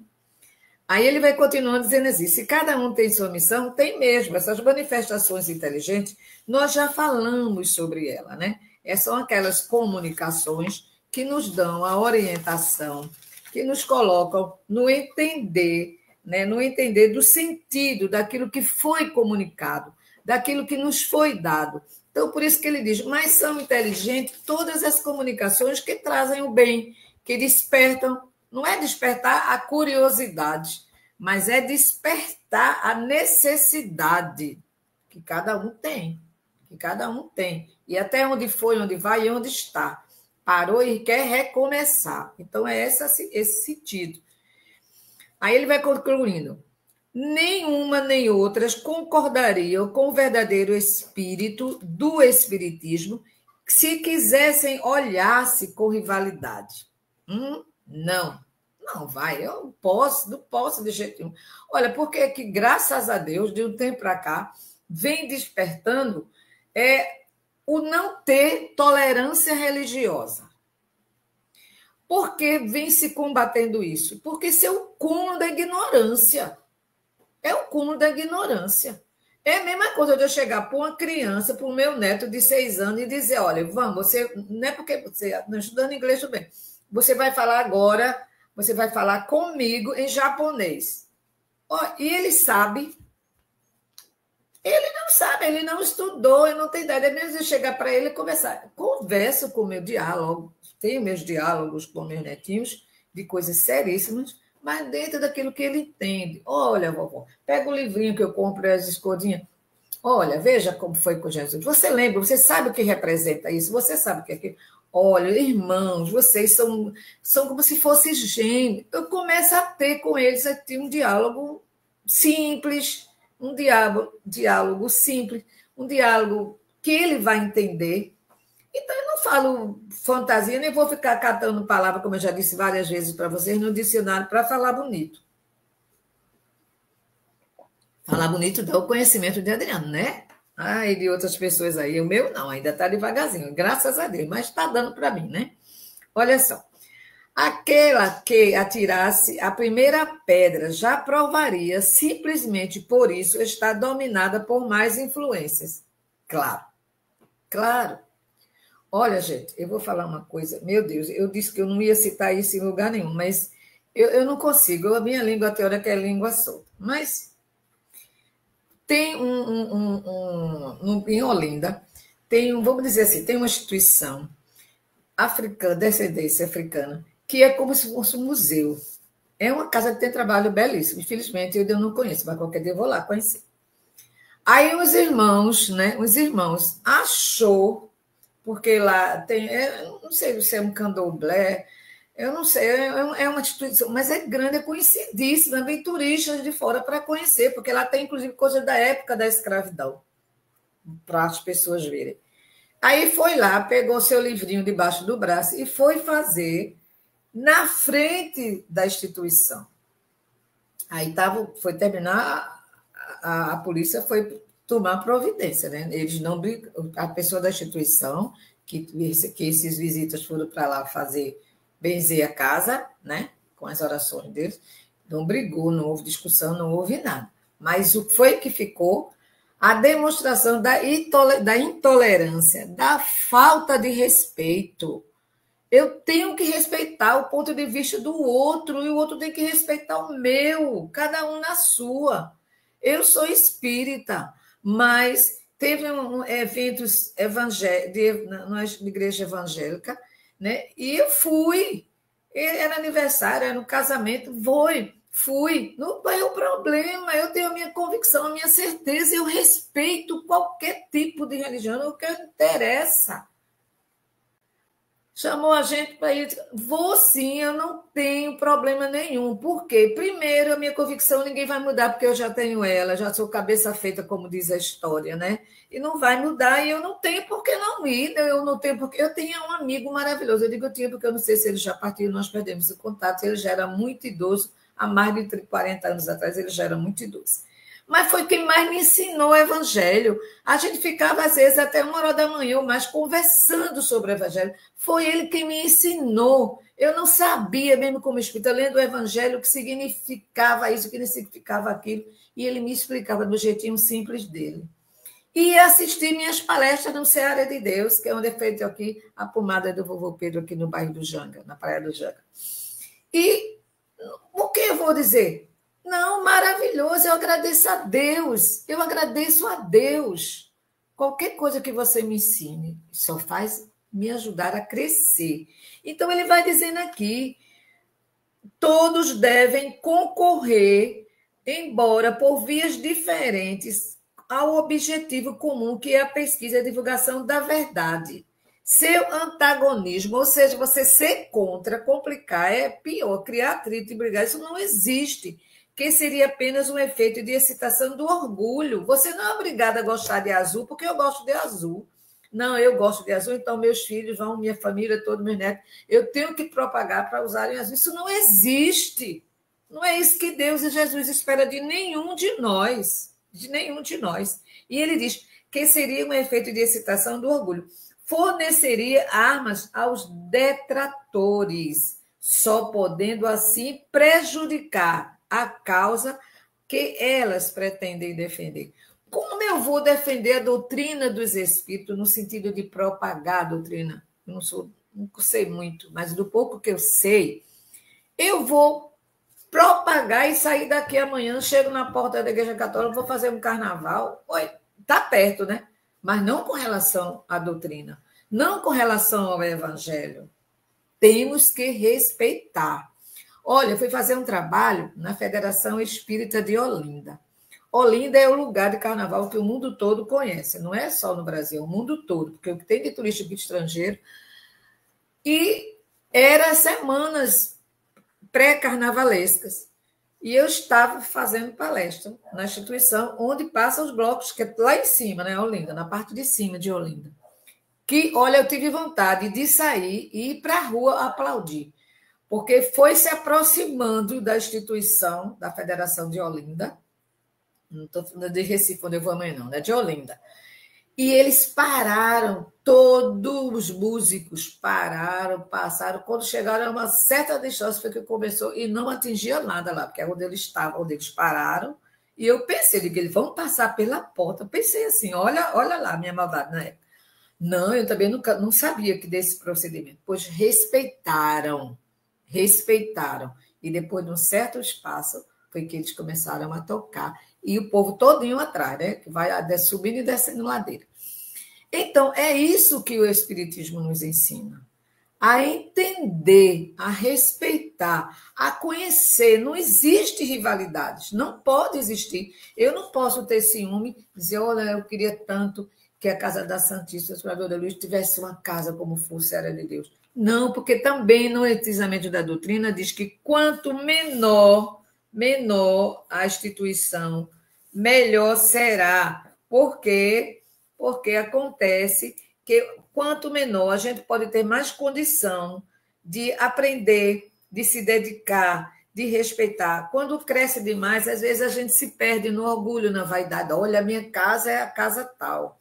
Aí ele vai continuando dizendo assim: se cada um tem sua missão, tem mesmo. Essas manifestações inteligentes, nós já falamos sobre ela, né? São aquelas comunicações que nos dão a orientação, que nos colocam no entender, né? No entender do sentido daquilo que foi comunicado, daquilo que nos foi dado. Então, por isso que ele diz: mas são inteligentes todas as comunicações que trazem o bem, que despertam. Não é despertar a curiosidade, mas é despertar a necessidade que cada um tem. Que cada um tem. E até onde foi, onde vai e onde está. Parou e quer recomeçar. Então, é esse sentido. Aí ele vai concluindo. Nenhuma nem outras concordariam com o verdadeiro espírito do espiritismo se quisessem olhar-se com rivalidade. Não. Não vai, eu não posso de jeito nenhum. Olha, porque que, graças a Deus, de um tempo para cá, vem despertando o não ter tolerância religiosa. Por que vem se combatendo isso? Porque isso é o cúmulo da ignorância. É o cúmulo da ignorância. É a mesma coisa de eu chegar para uma criança, para o meu neto de 6 anos e dizer: olha, vamos, você não é porque você não estudando inglês tudo bem. Você vai falar agora, você vai falar comigo em japonês. E ele sabe. Ele não sabe, ele não estudou, ele não tem ideia. É mesmo de chegar para ele e conversar. Converso com o meu diálogo, tenho meus diálogos com meus netinhos de coisas seríssimas, mas dentro daquilo que ele entende. Olha, vovó, pega o livrinho que eu compro, as escodinhas. Olha, veja como foi com Jesus. Você lembra, você sabe o que representa isso, você sabe o que é aquilo. Olha, irmãos, vocês são como se fossem gêmeos. Eu começo a ter com eles um diálogo simples, um diálogo simples, um diálogo que ele vai entender. Então, eu não falo fantasia, nem vou ficar catando palavras, como eu já disse várias vezes para vocês, no dicionário para falar bonito. Falar bonito dá o conhecimento de Adriano, né? E de outras pessoas aí. O meu não, ainda está devagarzinho, graças a Deus, mas está dando para mim, né? Olha só. Aquela que atirasse a primeira pedra já provaria, simplesmente por isso, estar dominada por mais influências. Claro, claro. Olha, gente, eu vou falar uma coisa. Meu Deus, eu disse que eu não ia citar isso em lugar nenhum, mas eu não consigo. A minha língua teórica é língua solta. Mas tem em Olinda, vamos dizer assim, tem uma instituição africana, descendência africana, que é como se fosse um museu. É uma casa que tem trabalho belíssimo. Infelizmente, eu não conheço, mas qualquer dia eu vou lá conhecer. Aí os irmãos, né? Os irmãos achou, porque lá tem, eu não sei se é um candomblé, eu não sei, é uma instituição, mas é grande, é conhecidíssima, vem turistas de fora para conhecer, porque lá tem, inclusive, coisas da época da escravidão, para as pessoas verem. Aí foi lá, pegou seu livrinho debaixo do braço e foi fazer na frente da instituição. Aí foi terminar, a polícia foi tomar providência, né? Eles não, a pessoa da instituição, que esses visitas foram para lá fazer, benzer a casa, né? Com as orações deles, não brigou, não houve discussão, não houve nada. Mas o que foi que ficou? A demonstração da intolerância, da falta de respeito. Eu tenho que respeitar o ponto de vista do outro e o outro tem que respeitar o meu, cada um na sua. Eu sou espírita, mas teve eventos na igreja evangélica, né? E eu fui. Era aniversário, era um casamento, Fui. Não é o problema. Eu tenho a minha convicção, a minha certeza. Eu respeito qualquer tipo de religião. O que interessa. Chamou a gente para ir. Vou sim, eu não tenho problema nenhum. Por quê? Primeiro, a minha convicção ninguém vai mudar, porque eu já tenho ela, já sou cabeça feita, como diz a história, né? E não vai mudar, e eu não tenho por que não ir, eu não tenho porque. Eu tinha um amigo maravilhoso. Eu digo eu tinha, porque eu não sei se ele já partiu, nós perdemos o contato, ele já era muito idoso, há mais de 40 anos atrás, ele já era muito idoso. Mas foi quem mais me ensinou o evangelho. A gente ficava, às vezes, até 1 hora da manhã ou mais, conversando sobre o evangelho. Foi ele quem me ensinou. Eu não sabia, mesmo como espírita, lendo o evangelho, o que significava isso, o que significava aquilo. E ele me explicava do jeitinho simples dele. E assisti minhas palestras no Seara de Deus, que é onde é feito aqui a pomada do vovô Pedro, aqui no bairro do Janga, na Praia do Janga. E o que eu vou dizer? Não, maravilhoso, eu agradeço a Deus. Eu agradeço a Deus. Qualquer coisa que você me ensine só faz me ajudar a crescer. Então, ele vai dizendo aqui, todos devem concorrer, embora por vias diferentes, ao objetivo comum, que é a pesquisa e a divulgação da verdade. Seu antagonismo, ou seja, você ser contra, complicar, é pior, criar atrito e brigar, isso não existe, que seria apenas um efeito de excitação do orgulho. Você não é obrigado a gostar de azul, porque eu gosto de azul. Não, eu gosto de azul, então meus filhos vão, minha família, todos meus netos, eu tenho que propagar para usarem azul. Isso não existe. Não é isso que Deus e Jesus espera de nenhum de nós. De nenhum de nós. E ele diz que seria um efeito de excitação do orgulho. Forneceria armas aos detratores, só podendo assim prejudicar a causa que elas pretendem defender. Como eu vou defender a doutrina dos espíritos no sentido de propagar a doutrina? Não sei muito, mas do pouco que eu sei, eu vou propagar e sair daqui amanhã, chego na porta da Igreja Católica, vou fazer um carnaval. Oi, está perto, né? Mas não com relação à doutrina, não com relação ao evangelho. Temos que respeitar. Olha, eu fui fazer um trabalho na Federação Espírita de Olinda. Olinda é o lugar de carnaval que o mundo todo conhece, não é só no Brasil, é o mundo todo, porque o que tem de turista estrangeiro. E eram semanas pré-carnavalescas. E eu estava fazendo palestra na instituição onde passam os blocos, que é lá em cima, né, Olinda, na parte de cima de Olinda. Que, olha, eu tive vontade de sair e ir para a rua aplaudir, porque foi se aproximando da instituição da Federação de Olinda, não estou falando de Recife, onde eu vou amanhã, não, é de Olinda. E eles pararam, todos os músicos pararam, passaram. Quando chegaram a uma certa distância, foi que começou e não atingia nada lá, porque é onde eles estavam, onde eles pararam. E eu pensei, digo, eles vão passar pela porta. Eu pensei assim, olha lá, minha malvada na época. Não, eu também nunca, não sabia que desse procedimento, pois respeitaram. E depois de um certo espaço, foi que eles começaram a tocar. E o povo todinho atrás, né? Que vai subindo e descendo ladeira. Então, é isso que o Espiritismo nos ensina. A entender, a respeitar, a conhecer. Não existe rivalidades, não pode existir. Eu não posso ter ciúme, dizer, olha, eu queria tanto que a Casa da Santíssima Senhora da Luz tivesse uma casa como fosse a Era de Deus. Não, porque também no Etisamento da Doutrina diz que quanto menor a instituição, melhor será. Por quê? Porque acontece que quanto menor, a gente pode ter mais condição de aprender, de se dedicar, de respeitar. Quando cresce demais, às vezes a gente se perde no orgulho, na vaidade. Olha, a minha casa é a casa tal,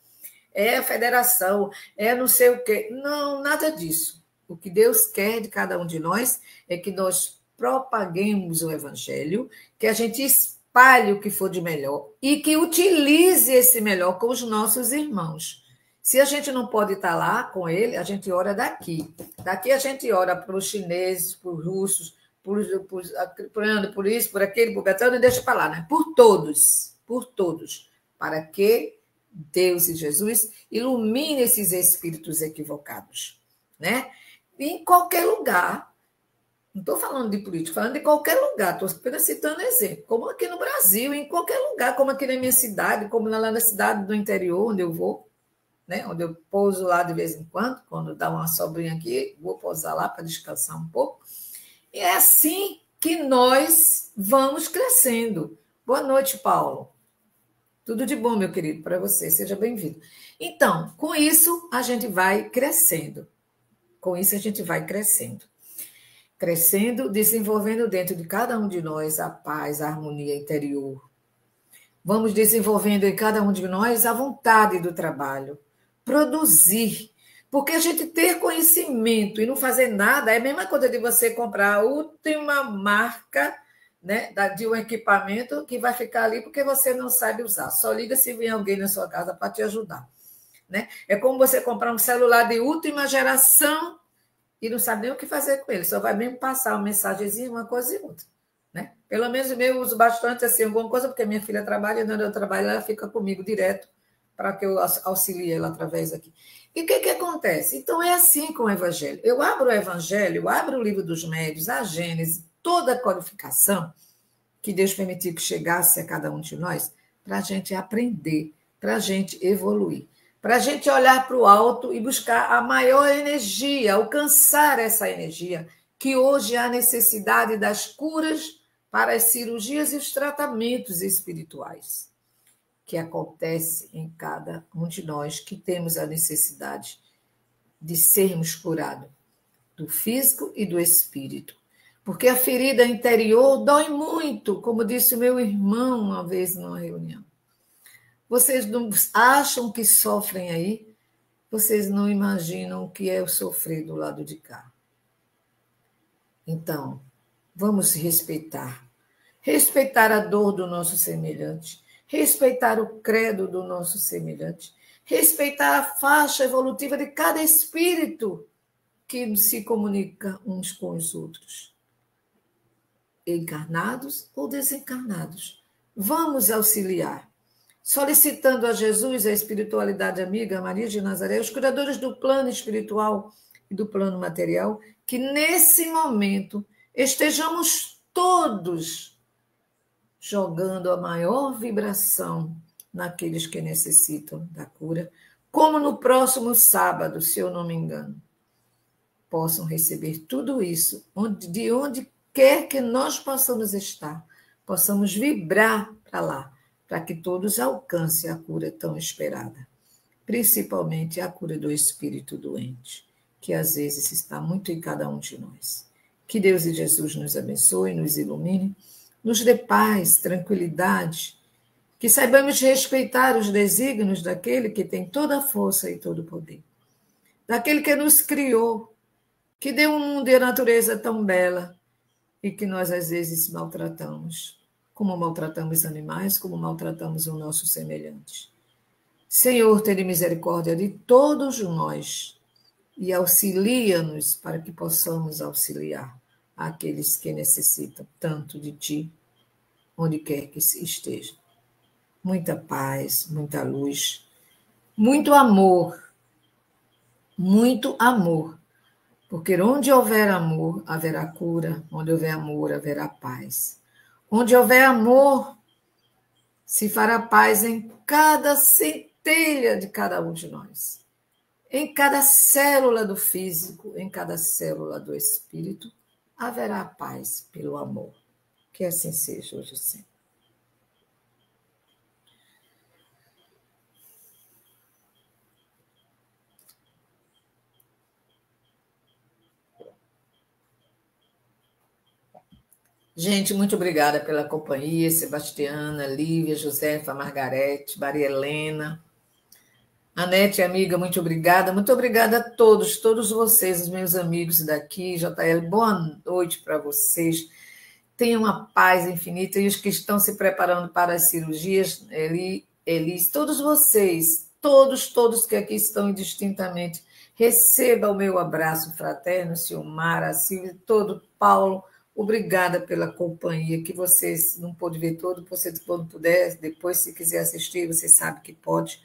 é a federação, é não sei o quê. Não, nada disso. O que Deus quer de cada um de nós é que nós propaguemos o evangelho, que a gente espalhe o que for de melhor e que utilize esse melhor com os nossos irmãos. Se a gente não pode estar lá com ele, a gente ora daqui. Daqui a gente ora para os chineses, para os russos, por isso, por aquele, por Betânia, deixa para lá, né? Por todos, para que Deus e Jesus ilumine esses espíritos equivocados, né? Em qualquer lugar. Não estou falando de político, falando de qualquer lugar, estou apenas citando exemplo, como aqui no Brasil, em qualquer lugar, como aqui na minha cidade, como lá na cidade do interior, onde eu vou, né? Onde eu pouso lá de vez em quando dá uma sobrinha aqui, vou pousar lá para descansar um pouco. E é assim que nós vamos crescendo. Boa noite, Paulo. Tudo de bom, meu querido, para você. Seja bem-vindo. Então, com isso, a gente vai crescendo. Com isso, a gente vai crescendo. Crescendo, desenvolvendo dentro de cada um de nós a paz, a harmonia interior. Vamos desenvolvendo em cada um de nós a vontade do trabalho, produzir. Porque a gente ter conhecimento e não fazer nada é a mesma coisa de você comprar a última marca, né, de um equipamento que vai ficar ali porque você não sabe usar. Só liga se vem alguém na sua casa para te ajudar. Né? É como você comprar um celular de última geração e não sabe nem o que fazer com ele, só vai mesmo passar uma mensagenzinha, uma coisa e outra. Né? Pelo menos o meu eu uso bastante assim, alguma coisa, porque minha filha trabalha e onde eu trabalho, ela fica comigo direto para que eu auxilie ela através daqui. E o que acontece? Então, é assim com o Evangelho. Eu abro o Evangelho, eu abro o livro dos Médiuns, a Gênese, toda a codificação que Deus permitiu que chegasse a cada um de nós, para a gente aprender, para a gente evoluir, para a gente olhar para o alto e buscar a maior energia, alcançar essa energia, que hoje há necessidade das curas para as cirurgias e os tratamentos espirituais que acontece em cada um de nós que temos a necessidade de sermos curados do físico e do espírito. Porque a ferida interior dói muito, como disse o meu irmão uma vez numa reunião. Vocês não acham que sofrem aí? Vocês não imaginam o que é o sofrer do lado de cá. Então, vamos respeitar. Respeitar a dor do nosso semelhante. Respeitar o credo do nosso semelhante. Respeitar a faixa evolutiva de cada espírito que se comunica uns com os outros. Encarnados ou desencarnados. Vamos auxiliar. Solicitando a Jesus, a espiritualidade amiga, a Maria de Nazaré, os curadores do plano espiritual e do plano material, que nesse momento estejamos todos jogando a maior vibração naqueles que necessitam da cura, como no próximo sábado, se eu não me engano, possam receber tudo isso, de onde quer que nós possamos estar, possamos vibrar para lá, para que todos alcancem a cura tão esperada, principalmente a cura do espírito doente, que às vezes está muito em cada um de nós. Que Deus e Jesus nos abençoe, nos ilumine, nos dê paz, tranquilidade, que saibamos respeitar os desígnios daquele que tem toda a força e todo o poder, daquele que nos criou, que deu um mundo e a natureza tão bela e que nós às vezes maltratamos, como maltratamos animais, como maltratamos o nosso semelhante. Senhor, tenha misericórdia de todos nós e auxilia-nos para que possamos auxiliar aqueles que necessitam tanto de Ti, onde quer que estejam. Muita paz, muita luz, muito amor, porque onde houver amor, haverá cura, onde houver amor, haverá paz. Onde houver amor, se fará paz em cada centelha de cada um de nós. Em cada célula do físico, em cada célula do espírito, haverá paz pelo amor. Que assim seja hoje e sempre. Gente, muito obrigada pela companhia, Sebastiana, Lívia, Josefa, Margarete, Maria Helena. Anete, amiga, muito obrigada a todos vocês, os meus amigos daqui, JL, boa noite para vocês, tenham uma paz infinita, e os que estão se preparando para as cirurgias, Elis, todos vocês, todos que aqui estão indistintamente, receba o meu abraço fraterno, Silmara, a Silvia, todo Paulo, obrigada pela companhia, que vocês não pôde ver todo, você quando puder, depois se quiser assistir, você sabe que pode.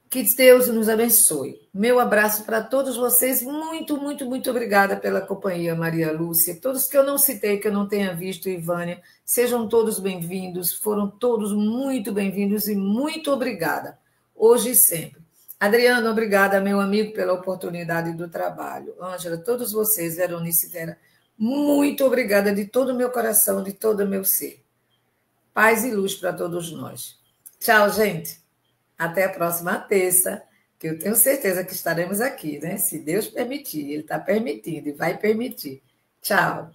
Que Deus nos abençoe. Meu abraço para todos vocês. Muito, muito, muito obrigada pela companhia, Maria Lúcia. Todos que eu não citei, que eu não tenha visto, Ivânia, sejam todos bem-vindos. Foram todos muito bem-vindos e muito obrigada. Hoje e sempre. Adriano, obrigada, meu amigo, pela oportunidade do trabalho. Ângela, todos vocês, Veronice e Vera, muito obrigada de todo o meu coração, de todo o meu ser. Paz e luz para todos nós. Tchau, gente. Até a próxima terça, que eu tenho certeza que estaremos aqui, né? Se Deus permitir, Ele está permitindo e vai permitir. Tchau.